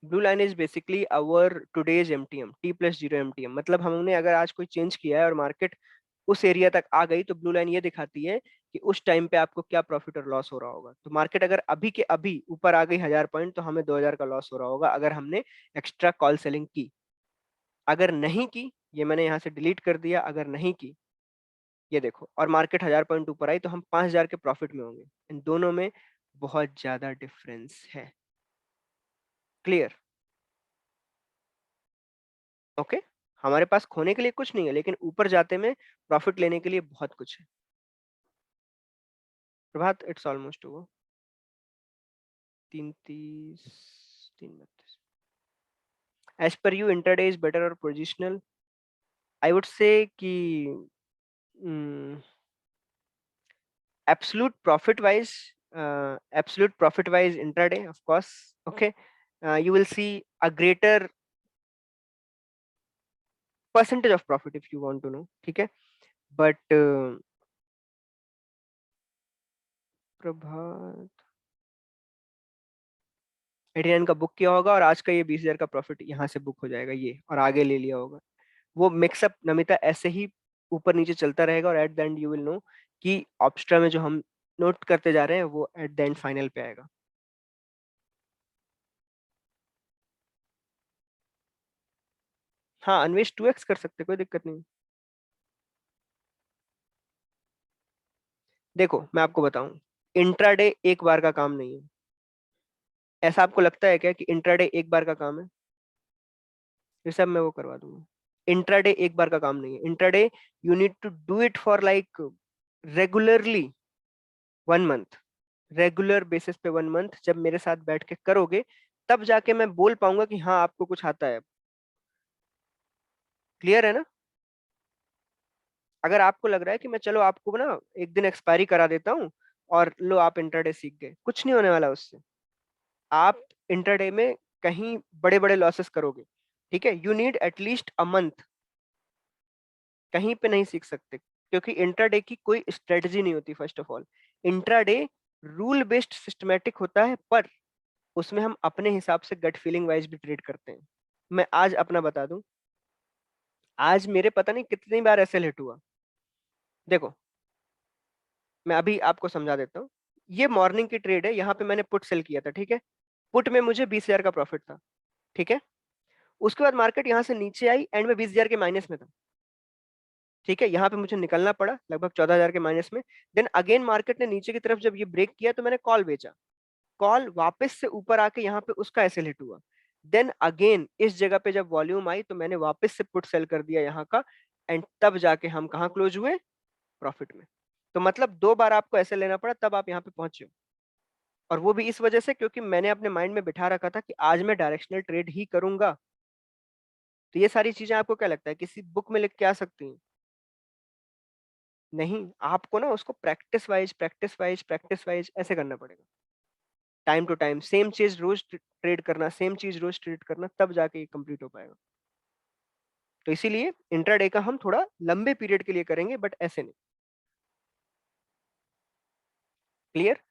blue line is basically our today's MTM, T plus zero MTM. मतलब हमने अगर आज कोई चेंज किया है और मार्केट उस एरिया तक आ गई, तो ब्लू लाइन ये दिखाती है कि उस टाइम पे आपको क्या प्रॉफिट और लॉस हो रहा होगा। तो मार्केट अगर अभी के अभी ऊपर आ गई 1000 पॉइंट, तो हमें 2000 का लॉस हो रहा होगा, अगर हमने एक्स्ट्रा कॉल सेलिंग की। अगर नहीं की, ये मैंने यहाँ से डिलीट कर दिया, अगर नहीं की, ये देखो, और मार्केट 1000 पॉइंट ऊपर आई, तो हम 5000 के प्रॉफिट में होंगे। इन दोनों में बहुत ज्यादा डिफरेंस है। क्लियर? ओके, हमारे पास खोने के लिए कुछ नहीं है, लेकिन ऊपर जाते में प्रॉफिट लेने के लिए बहुत कुछ है। Prabhat, it's almost over. 3:30, 3:32। As per you intraday is better और पोजिशनल? आई वुड से कि absolute profit wise, intraday, of course. Okay. You will see a greater percentage of profit if you want to know. ठीक है, but प्रभात 89 का book किया होगा और आज का ये 20,000 का प्रॉफिट यहाँ से बुक हो जाएगा ये, और आगे ले लिया होगा। वो मिक्सअप नमिता ऐसे ही ऊपर नीचे चलता रहेगा, और at the end you will know कि ऑप्स्ट्रा में जो हम नोट करते जा रहे हैं वो एट द एंड फाइनल पे आएगा। हाँ, अन्वेष 2x कर सकते, कोई दिक्कत नहीं। देखो मैं आपको बताऊं, इंट्राडे एक बार का काम नहीं है। ऐसा आपको लगता है क्या कि इंट्राडे एक बार का काम है? ये सब मैं वो करवा दूंगा। इंट्राडे एक बार का काम नहीं है। Intraday you need to do it for like regularly 1 month, regular basis पे 1 मंथ जब मेरे साथ बैठ के करोगे, तब जाके मैं बोल पाऊंगा कि हाँ आपको कुछ आता है। क्लियर है ना? अगर आपको लग रहा है कि मैं चलो आपको ना एक दिन एक्सपायरी करा देता हूँ और लो आप इंट्राडे सीख गए, कुछ नहीं होने वाला उससे। आप इंटरडे में कहीं बड़े बड़े लॉसेस करोगे। ठीक है, you need at least a month. कहीं पे नहीं सीख सकते, क्योंकि इंट्राडे की कोई स्ट्रेटजी नहीं होती। First of all, intraday rule based systematic होता है, पर उसमें हम अपने हिसाब से गट फीलिंग वाइज भी ट्रेड करते हैं। मैं आज अपना बता दूं, आज मेरे पता नहीं कितनी बार ऐसे हिट हुआ। देखो मैं अभी आपको समझा देता हूँ। ये मॉर्निंग की ट्रेड है, यहाँ पे मैंने पुट सेल किया था। ठीक है, पुट में मुझे 20,000 का प्रॉफिट था। ठीक है, उसके बाद मार्केट यहाँ से नीचे आई, एंड में 20,000 के माइनस में था। ठीक है, यहाँ पे मुझे निकलना पड़ा लगभग 14,000 के माइनस में। देन अगेन मार्केट ने नीचे की तरफ जब ये ब्रेक किया तो मैंने कॉल बेचा। कॉल वापस से ऊपर आके यहाँ पे उसका ऐसे हिट हुआ। देन अगेन इस जगह पे जब वॉल्यूम आई तो मैंने वापस से पुट सेल कर दिया यहाँ का, एंड तब जाके हम कहाँ क्लोज हुए? प्रॉफिट में। तो मतलब 2 बार आपको ऐसे लेना पड़ा, तब आप यहाँ पे पहुंचे हो। और वो भी इस वजह से क्योंकि मैंने अपने माइंड में बिठा रखा था कि आज मैं डायरेक्शनल ट्रेड ही करूंगा। तो ये सारी चीजें आपको क्या लगता है किसी बुक में लिख के आ सकती हैं? नहीं, आपको ना उसको practice wise practice wise practice wise ऐसे करना पड़ेगा। टाइम टू टाइम सेम चीज रोज ट्रेड करना, सेम चीज रोज ट्रेड करना, तब जाके ये कंप्लीट हो पाएगा। तो इसीलिए इंट्राडे का हम थोड़ा लंबे पीरियड के लिए करेंगे, बट ऐसे नहीं। क्लियर?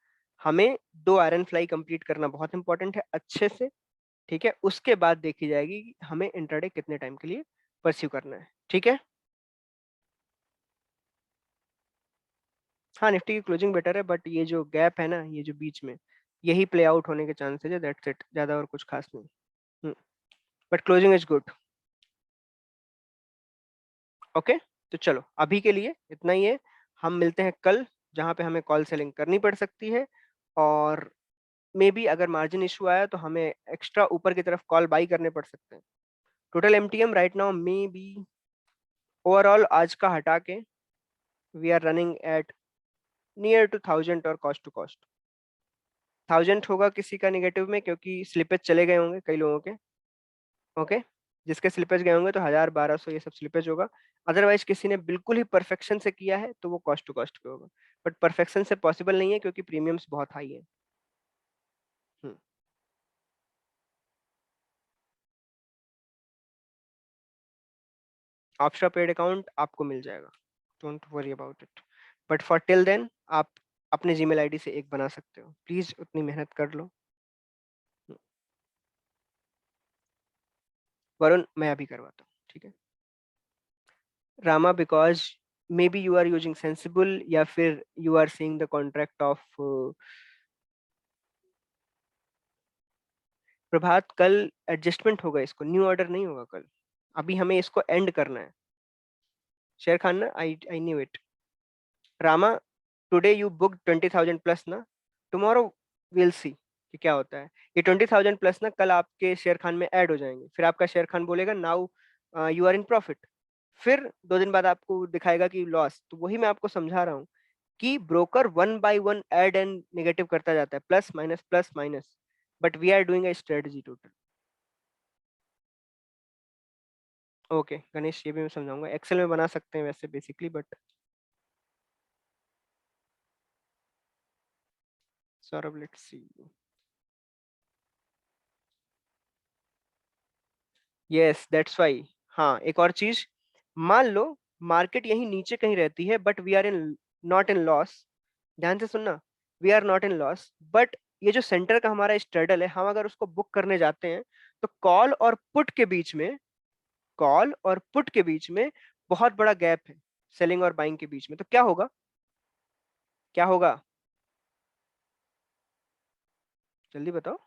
हमें 2 आयरन फ्लाई कंप्लीट करना बहुत इंपॉर्टेंट है अच्छे से। ठीक है, उसके बाद देखी जाएगी कि हमें इंट्राडे कितने टाइम के लिए परस्यू करना है। ठीक है। हाँ, निफ्टी की क्लोजिंग बेटर है, बट ये जो गैप है ना, ये जो बीच में, यही प्ले आउट होने के चांसेस है। दैट्स इट, ज्यादा और कुछ खास नहीं। But closing is good. Okay, तो चलो अभी के लिए इतना ही है। हम मिलते हैं कल, जहाँ पे हमें कॉल सेलिंग करनी पड़ सकती है, और मे बी अगर मार्जिन इशू आया तो हमें एक्स्ट्रा ऊपर की तरफ कॉल बाई करने पड़ सकते हैं। Total MTM right now maybe, overall आज का हटा के, we are running at near to 1000 और कॉस्ट टू कॉस्ट 1000 होगा किसी का निगेटिव में, क्योंकि स्लिपेज चले गए होंगे कई लोगों के। ओके, जिसके स्लिपेज गए होंगे तो 1000, 1200 ये सब स्लिपेज होगा। अदरवाइज किसी ने बिल्कुल ही परफेक्शन से किया है तो वो कॉस्ट टू कॉस्ट पे होगा। बट परफेक्शन से पॉसिबल नहीं है, क्योंकि प्रीमियम्स बहुत हाई है। ऑप्शा पेड अकाउंट आपको मिल जाएगा, don't worry about it. But for till then आप अपने जीमेल आईडी से एक बना सकते हो, प्लीज उतनी मेहनत कर लो। हम्म, वरुण मैं अभी करवाता हूँ, ठीक है? Rama, because maybe you are using sensible, या फिर you are seeing the contract of Prabhat. कल एडजस्टमेंट होगा, इसको न्यू ऑर्डर नहीं होगा कल। अभी हमें इसको एंड करना है। शेर खान ना, I knew it. Rama, today you book 20,000 plus ना, टुमारो विल सी कि क्या होता है। ये 20,000 प्लस ना कल आपके शेयर खान में ऐड हो जाएंगे, फिर आपका शेयर खान बोलेगा now you are in profit. फिर 2 दिन बाद आपको दिखाएगा कि लॉस। तो वही मैं आपको समझा रहा हूँ कि broker 1 buy 1 add and negative करता जाता है, plus minus plus minus. But we are doing a strategy total. Okay Ganesh, ये भी मैं समझाऊंगा, एक्सेल में बना सकते हैं वैसे basically, but Saurabh let's see. Yes that's why. हाँ एक और चीज, मान लो मार्केट यहीं नीचे कहीं रहती है but we are in not in loss. ध्यान से सुनना, we are not in loss but ये जो सेंटर का हमारा स्ट्रेडल है, हम अगर उसको बुक करने जाते हैं तो कॉल और पुट के बीच में, कॉल और पुट के बीच में बहुत बड़ा गैप है, सेलिंग और बाइंग के बीच में, तो क्या होगा, क्या होगा, जल्दी बताओ।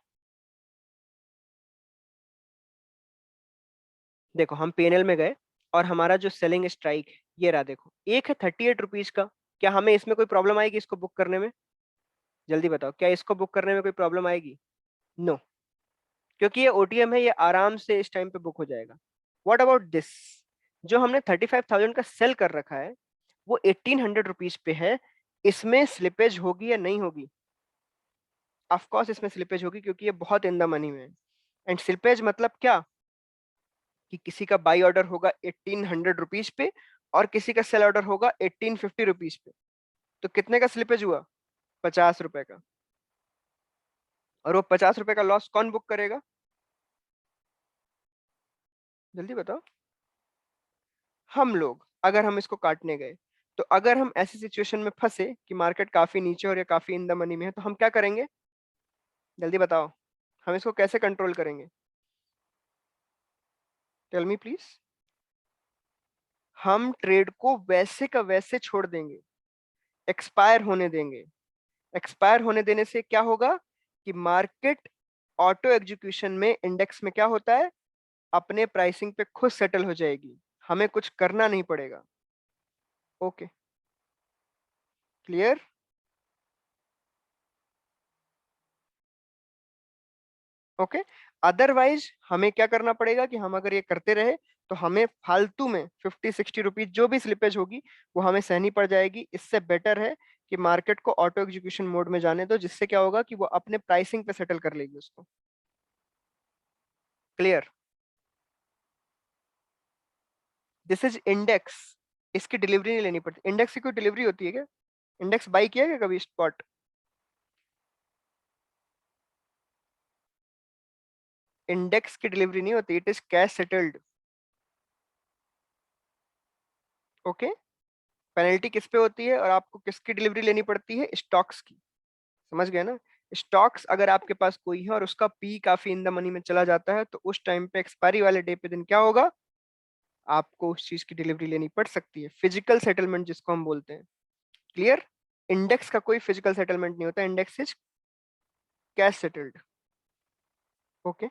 देखो हम पीएनएल में गए और हमारा जो सेलिंग स्ट्राइक है ये रहा, देखो एक है 38 रुपीज का। क्या हमें इसमें कोई प्रॉब्लम आएगी इसको बुक करने में? जल्दी बताओ, क्या इसको बुक करने में कोई प्रॉब्लम आएगी? नो, क्योंकि ये ओटीएम है, ये आराम से इस टाइम पे बुक हो जाएगा। व्हाट अबाउट दिस, जो हमने 35,000 का सेल कर रखा है वो 1800 रुपीज पे है, इसमें स्लिपेज होगी या नहीं होगी? ऑफ कोर्स इसमें स्लिपेज होगी, क्योंकि ये बहुत इन द मनी में है। एंड स्लिपेज मतलब क्या, कि किसी का बाई ऑर्डर होगा 1800 रुपीज पे और किसी का सेल ऑर्डर होगा 1850 रुपीज पे, तो कितने का स्लिपेज हुआ? 50 रुपए का। और वो 50 रुपए का लॉस कौन बुक करेगा? जल्दी बताओ। हम लोग, अगर हम इसको काटने गए, तो अगर हम ऐसी सिचुएशन में फंसे कि मार्केट काफी नीचे और या काफी इन द मनी में है, तो हम क्या करेंगे? जल्दी बताओ, हम इसको कैसे कंट्रोल करेंगे? Tell me please. हम ट्रेड को वैसे का वैसे छोड़ देंगे, एक्सपायर होने देंगे। एक्सपायर होने देने से क्या होगा, कि मार्केट ऑटो एग्जीक्यूशन में, इंडेक्स में क्या होता है, अपने प्राइसिंग पे खुद सेटल हो जाएगी, हमें कुछ करना नहीं पड़ेगा। Okay, clear? ओके, अदरवाइज हमें क्या करना पड़ेगा, कि हम अगर ये करते रहे तो हमें फालतू में 50-60 रुपीज जो भी स्लिपेज होगी वो हमें सहनी पड़ जाएगी। इससे बेटर है कि मार्केट को ऑटो एग्जीक्यूशन मोड में जाने दो, जिससे क्या होगा कि वो अपने प्राइसिंग पे सेटल कर लेगी उसको। क्लियर? दिस इज इंडेक्स, इसकी डिलीवरी नहीं लेनी पड़ती। इंडेक्स की कोई डिलीवरी होती है क्या? इंडेक्स बाई किया है क्या कभी स्पॉट? इंडेक्स की डिलीवरी नहीं होती, it is cash settled. Okay, penalty किस पे होती है और आपको किसकी डिलीवरी लेनी पड़ती है? स्टॉक्स की। समझ गए ना? स्टॉक्स अगर आपके पास कोई है और उसका पी काफी इन द मनी में चला जाता है, तो उस टाइम पे एक्सपायरी वाले डे पे दिन क्या होगा, आपको उस चीज की डिलीवरी लेनी पड़ सकती है, फिजिकल सेटलमेंट जिसको हम बोलते हैं। क्लियर? इंडेक्स का कोई फिजिकल सेटलमेंट नहीं होता, index is cash settled. Okay,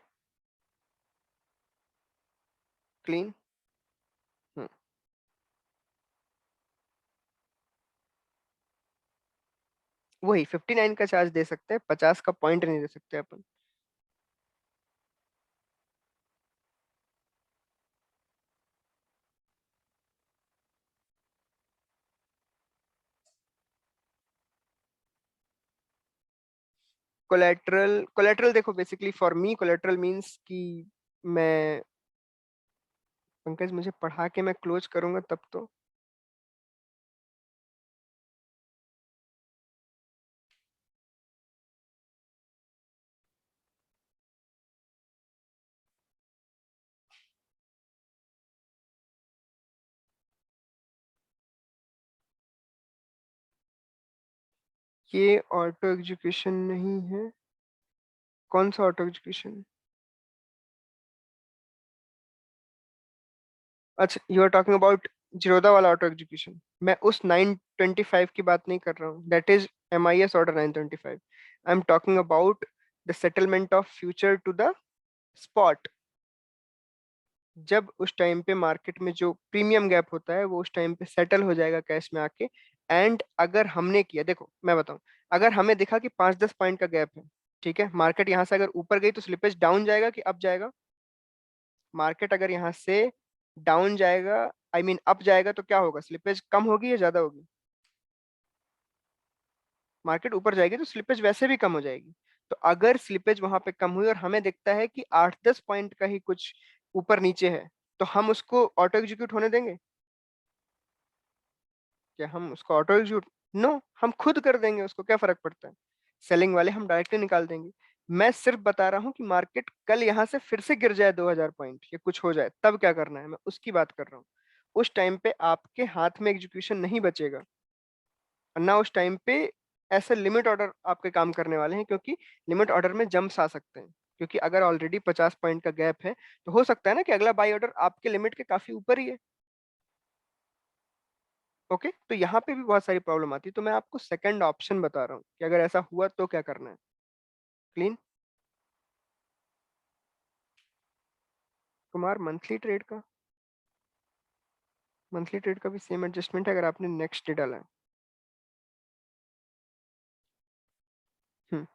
clean. वही 59 का चार्ज दे सकते हैं, 50 का पॉइंट नहीं दे सकते अपन। कोलेटरल, कोलेटरल देखो basically for me collateral means कि मैं, पंकज मुझे पढ़ा के मैं क्लोज करूंगा तब तो। ये ऑटो एग्जीक्यूशन नहीं है। कौन सा ऑटो एग्जीक्यूशन? अच्छा, you are talking about Zerodha वाला ऑटो एग्जीक्यूशन। मैं उस 925 की बात नहीं कर रहा हूँ, that is MIS order 925। I am talking about the settlement of future to the spot. जब उस टाइम पे मार्केट में जो प्रीमियम गैप होता है वो उस टाइम पे सेटल हो जाएगा कैश में आके। एंड अगर हमने किया, देखो मैं बताऊं, अगर हमें दिखा कि 5-10 पॉइंट का गैप है, ठीक है, मार्केट यहाँ से अगर ऊपर गई तो स्लिपेज डाउन जाएगा कि अप जाएगा? मार्केट अगर यहाँ से डाउन जाएगा, आई मीन अप जाएगा, तो क्या होगा, स्लिपेज कम होगी या ज्यादा होगी? मार्केट ऊपर जाएगी तो स्लिपेज वैसे भी कम हो जाएगी। तो अगर स्लिपेज वहां पे कम हुई और हमें दिखता है कि 8-10 पॉइंट का ही कुछ ऊपर नीचे है, तो हम उसको ऑटो एग्जीक्यूट होने देंगे? क्या हम उसको ऑटो एग्जीक्यूट? नो, हम खुद कर देंगे उसको, क्या फर्क पड़ता है? सेलिंग वाले हम डायरेक्टली निकाल देंगे। मैं सिर्फ बता रहा हूँ कि मार्केट कल यहाँ से फिर से गिर जाए 2000 पॉइंट या कुछ हो जाए, तब क्या करना है, मैं उसकी बात कर रहा हूँ। उस टाइम पे आपके हाथ में एग्जीक्यूशन नहीं बचेगा, और ना उस टाइम पे ऐसे लिमिट ऑर्डर आपके काम करने वाले हैं, क्योंकि लिमिट ऑर्डर में जंप्स आ सकते हैं। क्योंकि अगर ऑलरेडी 50 पॉइंट का गैप है, तो हो सकता है ना कि अगला बाई ऑर्डर आपके लिमिट के काफी ऊपर ही है। ओके, तो यहाँ पे भी बहुत सारी प्रॉब्लम आती है, तो मैं आपको सेकंड ऑप्शन बता रहा हूँ कि अगर ऐसा हुआ तो क्या करना है। क्लीन। कुमार, मंथली ट्रेड का, मंथली ट्रेड का भी सेम एडजस्टमेंट है अगर आपने नेक्स्ट डे डाला है। हम्म।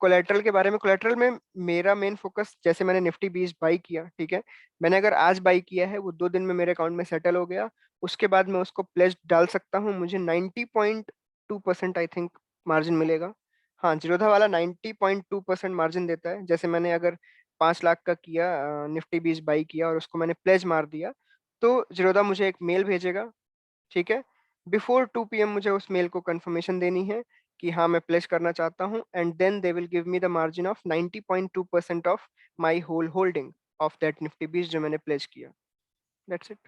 कोलेटरल के बारे में, कोलेटरल में मेरा मेन फोकस, जैसे मैंने निफ्टी 20 बाई किया, ठीक है, मैंने अगर आज बाई किया है, वो 2 दिन में मेरे अकाउंट में सेटल हो गया, उसके बाद मैं उसको प्लेस डाल सकता हूँ, मुझे 90.2% आई थिंक मार्जिन मिलेगा। हाँ, जीरोधा वाला 90.2% मार्जिन देता है। जैसे मैंने अगर 5 लाख का किया, निफ्टी 20 बाई किया और उसको मैंने प्लेस मार दिया, तो जीरोधा मुझे एक मेल भेजेगा, ठीक है, बिफोर 2 PM मुझे उस मेल को कंफर्मेशन देनी है कि हाँ मैं प्लेस करना चाहता हूँ, and then they will give me the margin of 90.2% of my whole holding of that Nifty 20 जो मैंने प्लेस किया। That's it.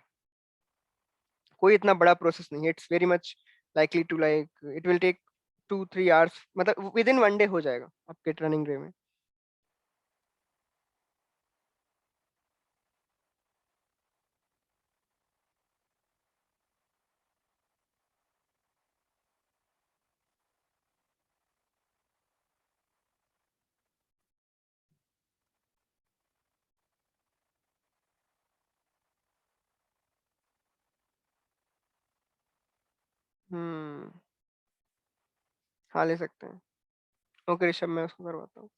कोई इतना बड़ा प्रोसेस नहीं है, it's very much likely to like, it will take 2-3 hours, मतलब विद इन 1 डे हो जाएगा आपके ट्रेनिंग डे में। हम्म। हाँ, ले सकते हैं। ओके ऋषभ, मैं उसको करवाता हूँ।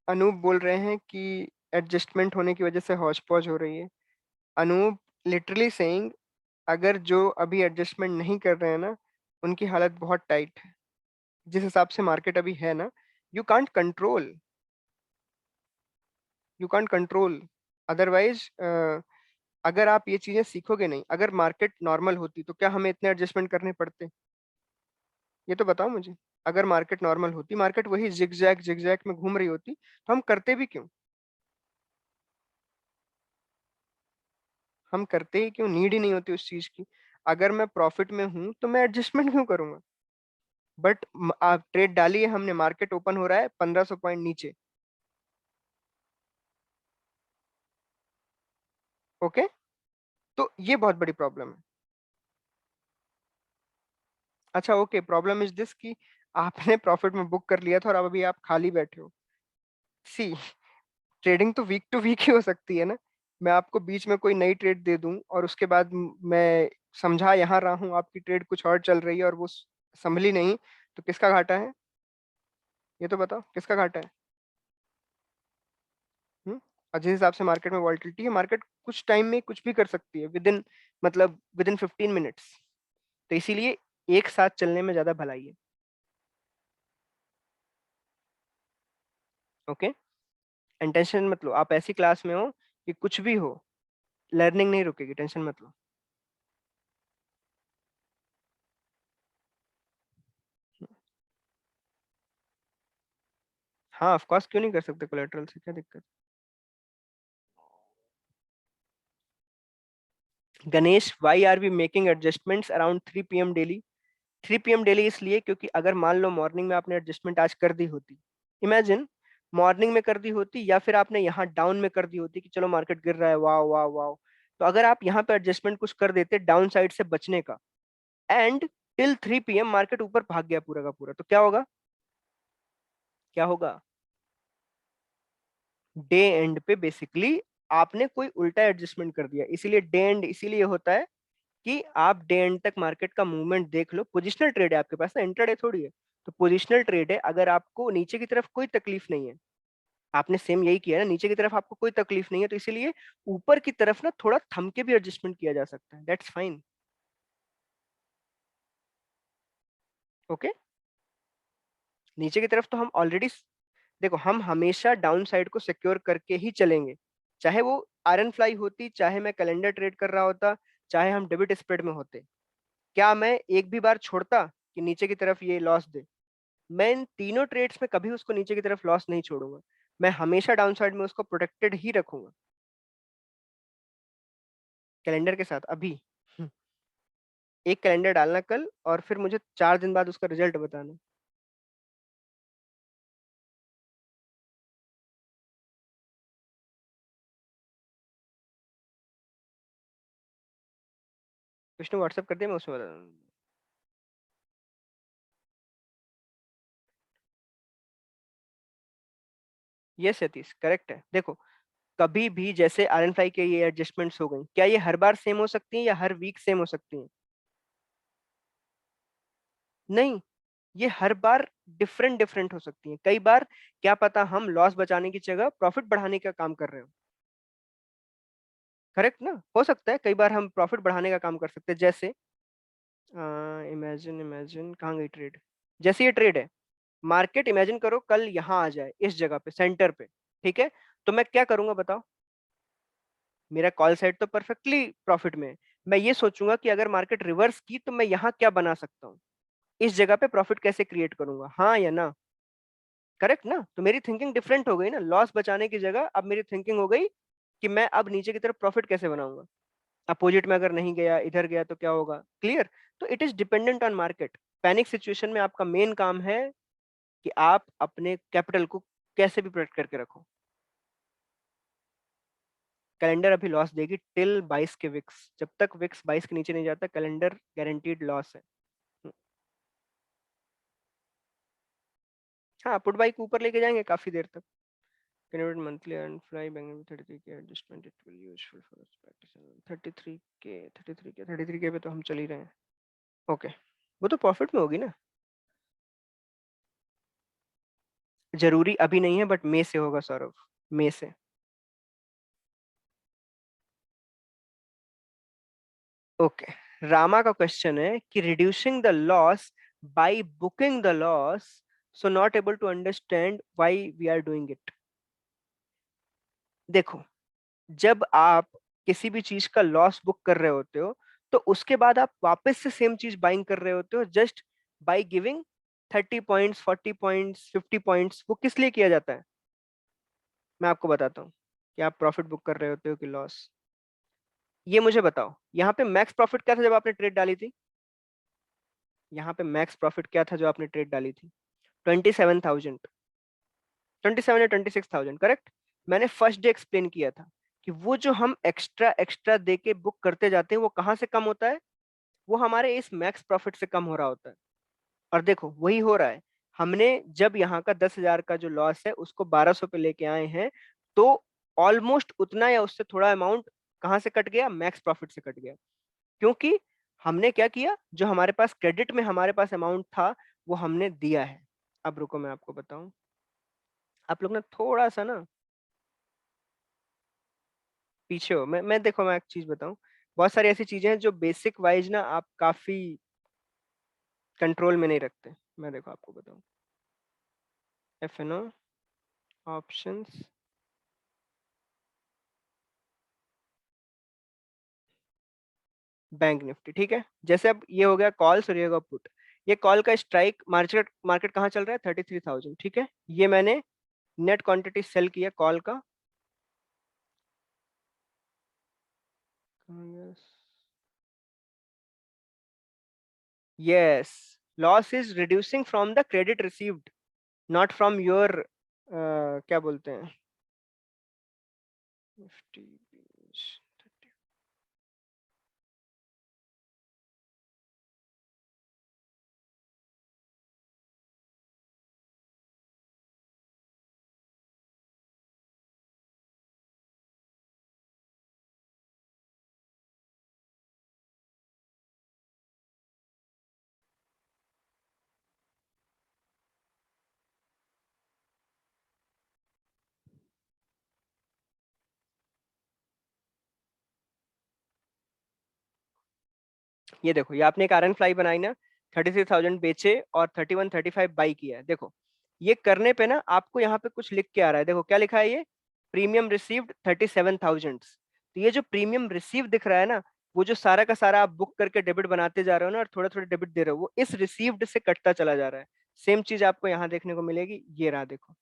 अनूप बोल रहे हैं कि एडजस्टमेंट होने की वजह से हौच पौच हो रही है। अनूप लिटरली सेइंग, अगर जो अभी एडजस्टमेंट नहीं कर रहे हैं ना, उनकी हालत बहुत टाइट है। जिस हिसाब से मार्केट अभी है ना, you can't control, you can't control. Otherwise अगर आप ये चीजें सीखोगे नहीं, अगर मार्केट नॉर्मल होती तो क्या हमें इतने एडजस्टमेंट करने पड़ते? ये तो बताओ मुझे। अगर मार्केट नॉर्मल होती, मार्केट वही जिगजैग जिगजैग में घूम रही होती, तो हम करते भी क्यों? हम करते ही क्यों? नीड ही नहीं होती उस चीज की। अगर मैं प्रॉफिट में हूं तो मैं एडजस्टमेंट क्यों करूंगा? बट आप ट्रेड डाली है हमने, मार्केट ओपन हो रहा है 1500 पॉइंट नीचे। ओके, तो ये बहुत बड़ी प्रॉब्लम है। अच्छा ओके, प्रॉब्लम इज दिस कि आपने प्रॉफिट में बुक कर लिया था और अब अभी आप खाली बैठे हो। सी, ट्रेडिंग तो वीक टू वीक ही हो सकती है ना। मैं आपको बीच में कोई नई ट्रेड दे दूं और उसके बाद मैं समझा यहाँ रहा हूँ, आपकी ट्रेड कुछ और चल रही है और वो संभली नहीं, तो किसका घाटा है? ये तो बताओ, किसका घाटा है? हम्म। और जिस हिसाब से मार्केट में वॉलिटिलिटी है, मार्केट कुछ टाइम में कुछ भी कर सकती है, विद इन, मतलब विद इन 15 मिनट्स। तो इसीलिए एक साथ चलने में ज्यादा भलाई है। ओके, एंड टेंशन मत लो, आप ऐसी क्लास में हो कि कुछ भी हो, लर्निंग नहीं रुकेगी, टेंशन मत लो। हाँ ऑफ कोर्स, क्यों नहीं कर सकते, कोलेटरल से क्या दिक्कत? Ganesh, why are we making adjustments around 3 PM daily? 3 PM daily इसलिए क्योंकि अगर मान लो मॉर्निंग में आपने एडजस्टमेंट आज कर दी होती, इमेजिन, मॉर्निंग में कर दी होती या फिर आपने यहाँ डाउन में कर दी होती कि चलो मार्केट गिर रहा है, वाह वाह वाह, तो अगर आप यहाँ पे एडजस्टमेंट कुछ कर देते डाउन साइड से बचने का, एंड टिल 3 PM मार्केट ऊपर भाग गया पूरा का पूरा, तो क्या होगा? क्या होगा? डे एंड पे बेसिकली आपने कोई उल्टा एडजस्टमेंट कर दिया। इसीलिए डे एंड इसीलिए होता है कि आप डे एंड तक मार्केट का मूवमेंट देख लो। पोजिशनल ट्रेड है आपके पास ना, इंट्राडे थोड़ी है। तो पोजिशनल ट्रेड है, अगर आपको नीचे की तरफ कोई तकलीफ नहीं है, आपने सेम यही किया है ना, नीचे की तरफ आपको कोई तकलीफ नहीं है, तो इसीलिए ऊपर की तरफ ना थोड़ा थम के भी एडजस्टमेंट किया जा सकता है, दैट्स फाइन। ओके, नीचे की तरफ तो हम ऑलरेडी, देखो हम हमेशा डाउन साइड को सिक्योर करके ही चलेंगे, चाहे वो आयरन फ्लाई होती, चाहे मैं कैलेंडर ट्रेड कर रहा होता, चाहे हम डेबिट स्प्रेड में होते। क्या मैं एक भी बार छोड़ता कि नीचे की तरफ ये लॉस दे? मैं इन तीनों ट्रेड्स में कभी उसको नीचे की तरफ लॉस नहीं छोड़ूंगा, मैं हमेशा डाउन साइड में उसको प्रोटेक्टेड ही रखूंगा। कैलेंडर के साथ अभी एक कैलेंडर डालना कल, और फिर मुझे 4 दिन बाद उसका रिजल्ट बताना। विष्णु व्हाट्सएप कर दिया, मैं उसमें बता दूँ। ये सतीश करेक्ट है। देखो, कभी भी जैसे आयरन फ्लाई के ये एडजस्टमेंट्स हो गई, क्या ये हर बार सेम हो सकती हैं या हर वीक सेम हो सकती हैं? नहीं, ये हर बार डिफरेंट डिफरेंट हो सकती हैं। कई बार क्या पता हम लॉस बचाने की जगह प्रॉफिट बढ़ाने का काम कर रहे हो। करेक्ट ना, हो सकता है कई बार हम प्रॉफिट बढ़ाने का काम कर सकते हैं। जैसे इमेजिन इमेजिन कहाँ गई ट्रेड, जैसे ये ट्रेड है, मार्केट इमेजिन करो कल यहाँ आ जाए इस जगह पे सेंटर पे, ठीक है, तो मैं क्या करूंगा बताओ? मेरा कॉल साइड तो परफेक्टली प्रॉफिट में है। मैं ये सोचूंगा कि अगर मार्केट रिवर्स की तो मैं यहाँ क्या बना सकता हूँ, इस जगह पे प्रॉफिट कैसे क्रिएट करूंगा, हाँ या ना? करेक्ट ना, तो मेरी थिंकिंग डिफरेंट हो गई ना, लॉस बचाने की जगह अब मेरी थिंकिंग हो गई कि मैं अब नीचे की तरफ प्रॉफिट कैसे बनाऊंगा। अपोजिट में अगर नहीं गया, इधर गया तो क्या होगा, क्लियर? तो it is dependent on market. Panic situation में आपका मेन काम है कि आप अपने कैपिटल को कैसे भी प्रोटेक्ट करके रखो। कैलेंडर अभी लॉस देगी टिल 22 के विक्स, जब तक विक्स 22 के नीचे नहीं जाता कैलेंडर गारंटीड लॉस है। हम्म, हाँ, पुट बाई को ऊपर लेके जाएंगे काफी देर तक। Convert monthly and fly Bangalore 33K adjustment, it will useful for us practice 33K 33K पे तो हम चल ही रहे हैं। ओके, वो तो प्रॉफिट में होगी ना। जरूरी अभी नहीं है, बट मई से होगा सौरभ, मई से। ओके, रामा का क्वेश्चन है कि reducing the loss by booking the loss, so not able to understand why we are doing it. देखो, जब आप किसी भी चीज का लॉस बुक कर रहे होते हो, तो उसके बाद आप वापस से सेम चीज बाइंग कर रहे होते हो, just by giving 30 points, 40 points, 50 points. वो किस लिए किया जाता है? मैं आपको बताता हूँ कि आप प्रॉफिट बुक कर रहे होते हो कि लॉस। ये मुझे बताओ, यहाँ पे मैक्स प्रॉफिट क्या था जब आपने ट्रेड डाली थी? यहाँ पे मैक्स प्रॉफिट क्या था जो आपने ट्रेड डाली थी? 27,000, 27 या 26,000, करेक्ट। मैंने फर्स्ट डे एक्सप्लेन किया था कि वो जो हम एक्स्ट्रा एक्स्ट्रा दे के बुक करते जाते हैं वो कहाँ से कम होता है? वो हमारे इस मैक्स प्रॉफिट से कम हो रहा होता है। और देखो वही हो रहा है, हमने जब यहाँ का 10,000 का जो लॉस है उसको 1200 पे लेके आए हैं, तो ऑलमोस्ट उतना या उससे थोड़ा अमाउंट कहाँ से कट गया? मैक्स प्रॉफिट से कट गया। क्योंकि हमने क्या किया, जो हमारे पास क्रेडिट में हमारे पास अमाउंट था वो हमने दिया है। अब रुको मैं आपको बताऊं, आप लोग ना थोड़ा सा ना पीछे हो। मैं देखो, मैं एक चीज बताऊं, बहुत सारी ऐसी चीजें हैं जो बेसिक वाइज ना आप काफी कंट्रोल में नहीं रखते। मैं देखो आपको बताऊं, FNO ऑप्शंस, बैंक निफ्टी, ठीक है। जैसे अब ये हो गया कॉल्स और ये होगा पुट। ये कॉल का स्ट्राइक मार्केट मार्केट कहाँ चल रहा है? 33,000, ठीक है। ये मैंने नेट क्वांटिटी सेल किया कॉल का। Yes, loss is reducing from the credit received, not from your क्या बोलते हैं, निफ्टी ये देखो, ये आपने एक आयरन फ्लाई बनाई ना, 33,000 बेचे और 3135 बाई किया है। देखो ये करने पे ना आपको यहाँ पे कुछ लिख के आ रहा है, देखो क्या लिखा है ये, प्रीमियम रिसीव्ड 37,000। तो ये जो प्रीमियम रिसीव दिख रहा है ना, वो जो सारा का सारा आप बुक करके डेबिट बनाते जा रहे हो ना और थोड़ा थोड़ा डेबिट दे रहे हो, वो इस रिसीव्ड से कटता चला जा रहा है। सेम चीज आपको यहाँ देखने को मिलेगी, ये रहा देखो,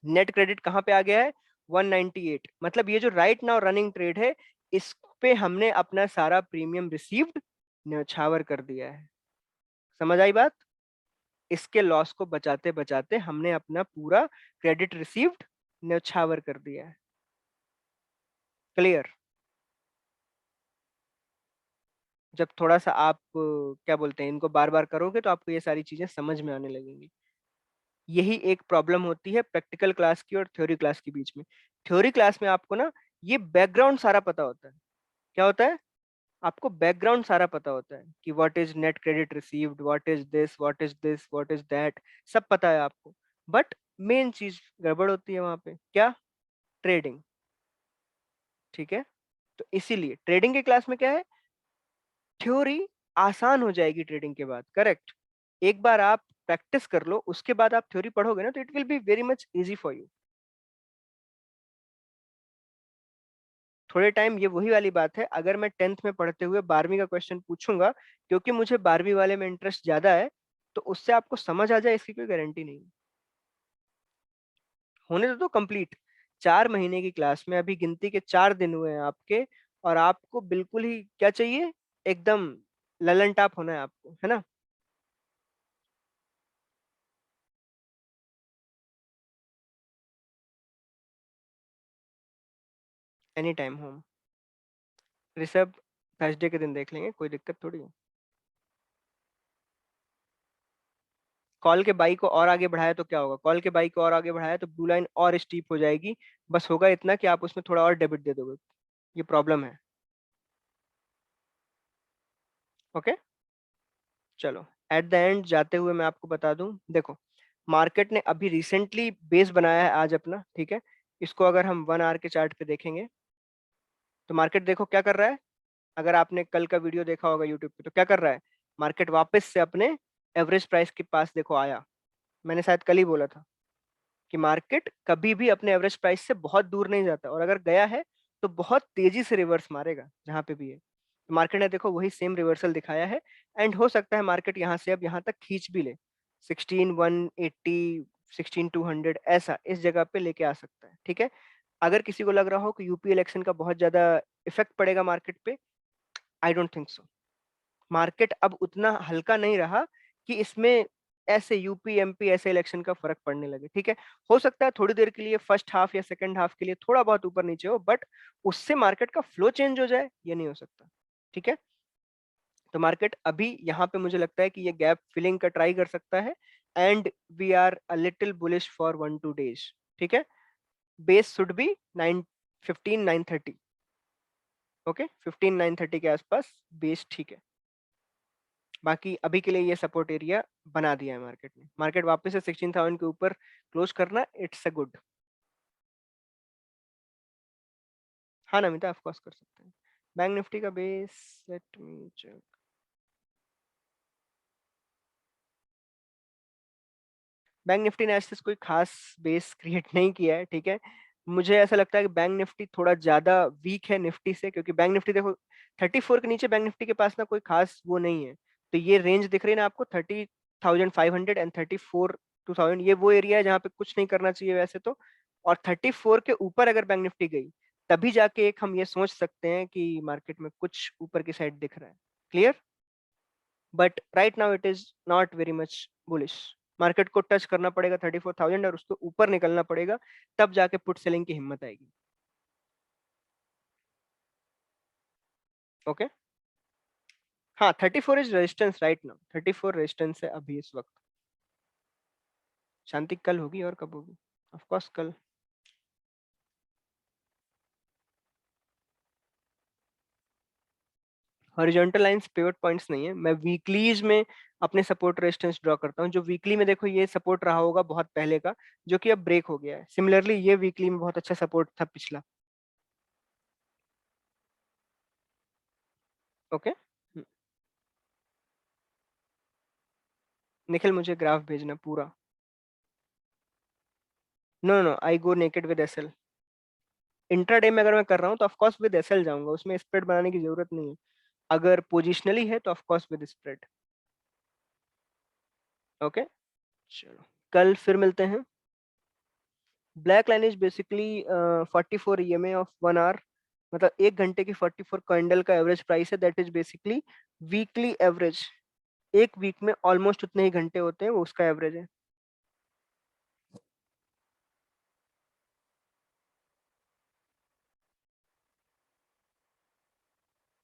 नेट क्रेडिट कहाँ पे आ गया है, 198। मतलब ये जो राइट नाउ रनिंग ट्रेड है, इस पे हमने अपना सारा प्रीमियम रिसीव्ड न्यौछावर कर दिया है। समझ आई बात? इसके लॉस को बचाते बचाते हमने अपना पूरा क्रेडिट रिसीव्ड न्यौछावर कर दिया है। क्लियर? जब थोड़ा सा आप क्या बोलते हैं, इनको बार बार करोगे तो आपको ये सारी चीजें समझ में आने लगेंगी। यही एक प्रॉब्लम होती है प्रैक्टिकल क्लास की और थ्योरी क्लास के बीच में। थ्योरी क्लास में आपको ना ये बैकग्राउंड सारा पता होता है। क्या होता है? आपको बैकग्राउंड सारा पता होता है कि what is net credit received, what is this, what is this, what is that, सब पता है आपको। बट मेन चीज गड़बड़ होती है वहां पे, क्या? ट्रेडिंग। ठीक है, तो इसीलिए ट्रेडिंग के क्लास में क्या है, थ्योरी आसान हो जाएगी ट्रेडिंग के बाद। करेक्ट? एक बार आप प्रैक्टिस कर लो, उसके बाद आप थ्योरी पढ़ोगे ना, तो it will be very much easy for you. थोड़े टाइम, ये वही वाली बात है, अगर मैं 10th में पढ़ते हुए 12वीं का क्वेश्चन पूछूंगा, क्योंकि मुझे 12वीं वाले में इंटरेस्ट ज्यादा है, तो उससे आपको समझ आ जाए इसकी कोई गारंटी नहीं। होने तो कंप्लीट 4 महीने की क्लास में अभी गिनती के 4 दिन हुए हैं आपके, और आपको बिल्कुल ही क्या चाहिए, एकदम ललन टाप होना है आपको, है ना? Any time home. Rishabh, Thursday के दिन देख लेंगे, कोई दिक्कत थोड़ी है। कॉल के बाई को और आगे बढ़ाया तो क्या होगा, कॉल के बाई को और आगे बढ़ाया तो ब्लू लाइन और स्टीप हो जाएगी। बस होगा इतना कि आप उसमें थोड़ा और डेबिट दे दोगे। ये प्रॉब्लम है। ओके, चलो एट द एंड जाते हुए मैं आपको बता दूं, देखो मार्केट ने अभी रिसेंटली बेस बनाया है आज अपना, ठीक है। इसको अगर हम 1 आवर के चार्ट पे देखेंगे, तो मार्केट देखो क्या कर रहा है। अगर आपने कल का वीडियो देखा होगा यूट्यूब पे, तो क्या कर रहा है, मार्केट वापस से अपने एवरेज प्राइस के पास देखो आया। मैंने शायद कल ही बोला था कि मार्केट कभी भी अपने एवरेज प्राइस से बहुत दूर नहीं जाता, और अगर गया है तो बहुत तेजी से रिवर्स मारेगा जहां पे भी है। तो मार्केट ने देखो वही सेम रिवर्सल दिखाया है, एंड हो सकता है मार्केट यहाँ से अब यहाँ तक खींच भी ले, 16,180, 16,200 ऐसा इस जगह पे लेके आ सकता है, ठीक है। अगर किसी को लग रहा हो कि यूपी इलेक्शन का बहुत ज्यादा इफेक्ट पड़ेगा मार्केट पे, I don't think so. Market अब उतना हल्का नहीं रहा कि इसमें ऐसे यूपी एमपी ऐसे इलेक्शन का फर्क पड़ने लगे, ठीक है। हो सकता है थोड़ी देर के लिए फर्स्ट हाफ या सेकंड हाफ के लिए थोड़ा बहुत ऊपर नीचे हो, बट उससे मार्केट का फ्लो चेंज हो जाए, ये नहीं हो सकता, ठीक है। तो मार्केट अभी यहाँ पे मुझे लगता है कि ये गैप फिलिंग का ट्राई कर सकता है, and we are a little bullish for 1-2 days, ठीक है। Base should be 9:15, 9:30। ओके, 15, 9:30 के आसपास बेस, ठीक है। बाकी अभी के लिए ये सपोर्ट एरिया बना दिया है मार्केट ने। मार्केट वापस से 16,000 के ऊपर क्लोज करना, इट्स अ गुड। हाँ नमिता, ऑफ कोर्स कर सकते हैं। बैंक निफ्टी का base, let me check. Bank Nifty ने ऐसे कोई खास बेस क्रिएट नहीं किया है, ठीक है। मुझे ऐसा लगता है कि बैंक निफ्टी थोड़ा ज्यादा वीक है निफ्टी से, क्योंकि बैंक निफ्टी देखो 34 के नीचे बैंक निफ्टी के पास ना कोई खास वो नहीं है। तो ये रेंज दिख रही है ना आपको, 30,500 एंड 34,000, ये वो एरिया है जहाँ पे कुछ नहीं करना चाहिए वैसे तो। और 34 के ऊपर अगर बैंक निफ्टी गई, तभी जाके एक हम ये सोच सकते हैं कि मार्केट में कुछ ऊपर की साइड दिख रहा है। Clear? But right now it is not very much bullish. Market को टच करना पड़ेगा 34,000 और उसको ऊपर निकलना पड़ेगा, तब जाके पुट सेलिंग की हिम्मत आएगी। ओके, हाँ 34 is resistance right now, 34 resistance है अभी इस वक्त। शांति कल होगी, और कब होगी? ऑफ कोर्स कल। हॉरिजॉन्टल लाइंस पिवट पॉइंट्स नहीं है, मैं वीकलीज में अपने सपोर्ट रेजिस्टेंस ड्रॉ करता हूँ। जो वीकली में देखो ये सपोर्ट रहा होगा बहुत पहले का, जो कि अब ब्रेक हो गया है। सिमिलरली ये वीकली में बहुत अच्छा सपोर्ट था पिछला। ओके, निखिल मुझे ग्राफ भेजना पूरा। No no, I go naked with SL. Intraday में अगर मैं कर रहा हूँ तो ऑफ कोर्स विद एसएल जाऊंगा, उसमें स्प्रेड बनाने की जरूरत नहीं है। अगर पोजिशनली है तो of course with spread. Okay, चलो कल फिर मिलते हैं। Black line is basically 44 EMA of 1 hour, मतलब 1 घंटे की 44 कैंडल का एवरेज प्राइस है, that is basically weekly average. एक वीक में ऑलमोस्ट उतने ही घंटे होते हैं, वो उसका एवरेज है।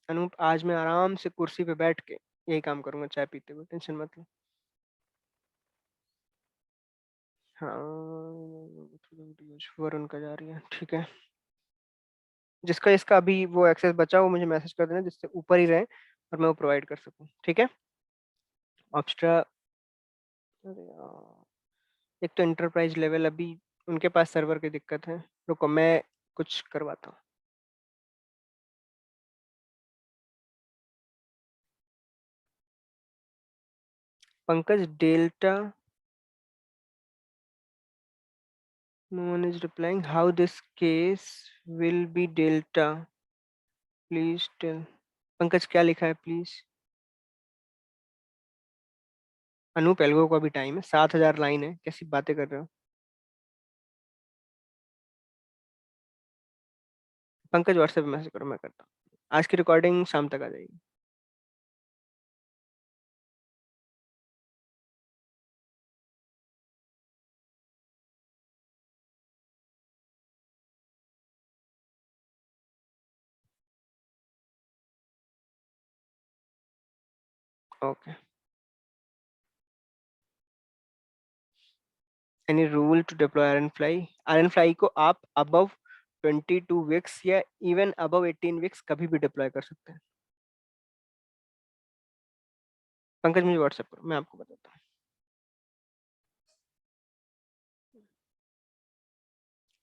अनूप आज मैं आराम से कुर्सी पे बैठ के यही काम करूंगा, चाय पीते हुए, टेंशन मत लो। हाँ, वरुण का जा रही है, ठीक है। जिसका इसका अभी वो एक्सेस बचा वो मुझे मैसेज कर देना, जिससे ऊपर ही रहे और मैं वो प्रोवाइड कर सकूं, ठीक है। ऑब्स्ट्रा, अरे यार, एक तो इंटरप्राइज लेवल अभी उनके पास सर्वर की दिक्कत है, रुको मैं कुछ करवाता हूँ। Pankaj delta, no one is replying, how this case will be delta, please tell. Pankaj क्या लिखा है प्लीज। अनूप एल्गो को अभी टाइम है, 7,000 लाइन है, कैसी बातें कर रहे हो। पंकज व्हाट्सएप पे मैसेज करो, मैं करता हूँ। आज की रिकॉर्डिंग शाम तक आ जाएगी। Okay, any rule to deploy iron fly. Iron fly को आप अबव 22 विक्स या इवन अबव 18 विक्स कभी भी डिप्लॉय कर सकते हैं। पंकज मुझे व्हाट्सएप करो, मैं आपको बताता हूँ।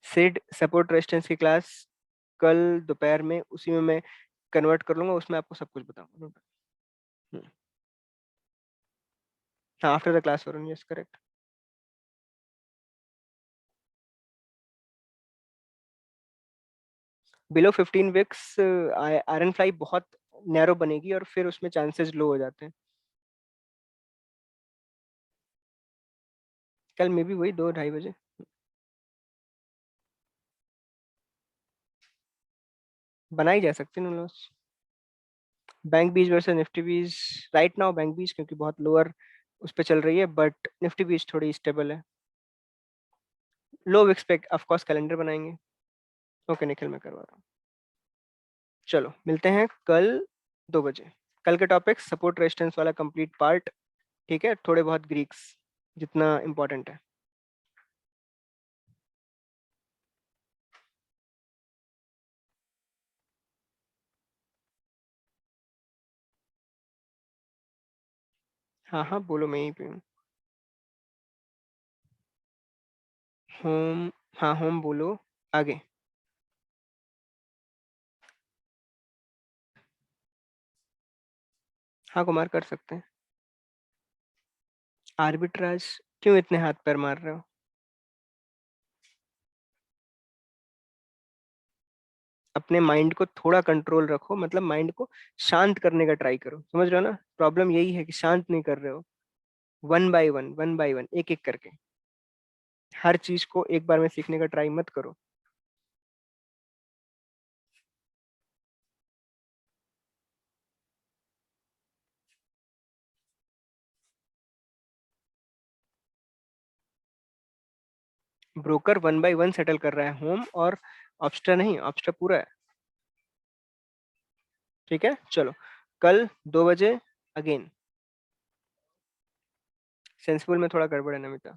सिड सपोर्ट रेजिस्टेंस की क्लास कल दोपहर में, उसी में मैं कन्वर्ट कर लूंगा, उसमें आपको सब कुछ बताऊंगा। हम्म, हाँ after the class Varun, yes correct. Below 15 VIX iron fly बहुत नैरो बनेगी और फिर उसमें चांसेस लो हो जाते हैं। कल मे भी वही 2-2:30 बजे। बनाई जा सकती है ना लॉस। बैंक बीज वर्सेस निफ्टी बीज, राइट नाउ बैंक बीज क्योंकि बहुत लोअर उस पर चल रही है, बट निफ्टी बीज थोड़ी स्टेबल है। लो एक्सपेक्ट ऑफ कोर्स कैलेंडर बनाएंगे। ओके निखिल, मैं करवा रहा हूँ। चलो मिलते हैं कल 2 बजे। कल के टॉपिक सपोर्ट रेजिस्टेंस वाला कंप्लीट पार्ट, ठीक है, थोड़े बहुत ग्रीक्स जितना इंपॉर्टेंट है। हाँ हाँ बोलो, मैं यहीं पे हूँ। होम, हाँ होम बोलो, आगे। हाँ कुमार कर सकते हैं। आर्बिट्राज, क्यों इतने हाथ पैर मार रहे हो। अपने माइंड को थोड़ा कंट्रोल रखो, मतलब माइंड को शांत करने का ट्राई करो, समझ रहे हो ना, प्रॉब्लम यही है कि शांत नहीं कर रहे हो। वन बाय वन, एक एक करके, हर चीज को एक बार में सीखने का ट्राई मत करो। ब्रोकर 1 बाय 1 सेटल कर रहा है होम और ऑब्स्ट्रा नहीं, ऑब्स्ट्रा पूरा है। ठीक है चलो, कल 2 बजे अगेन। सेंसिबल में थोड़ा गड़बड़ है नमिता।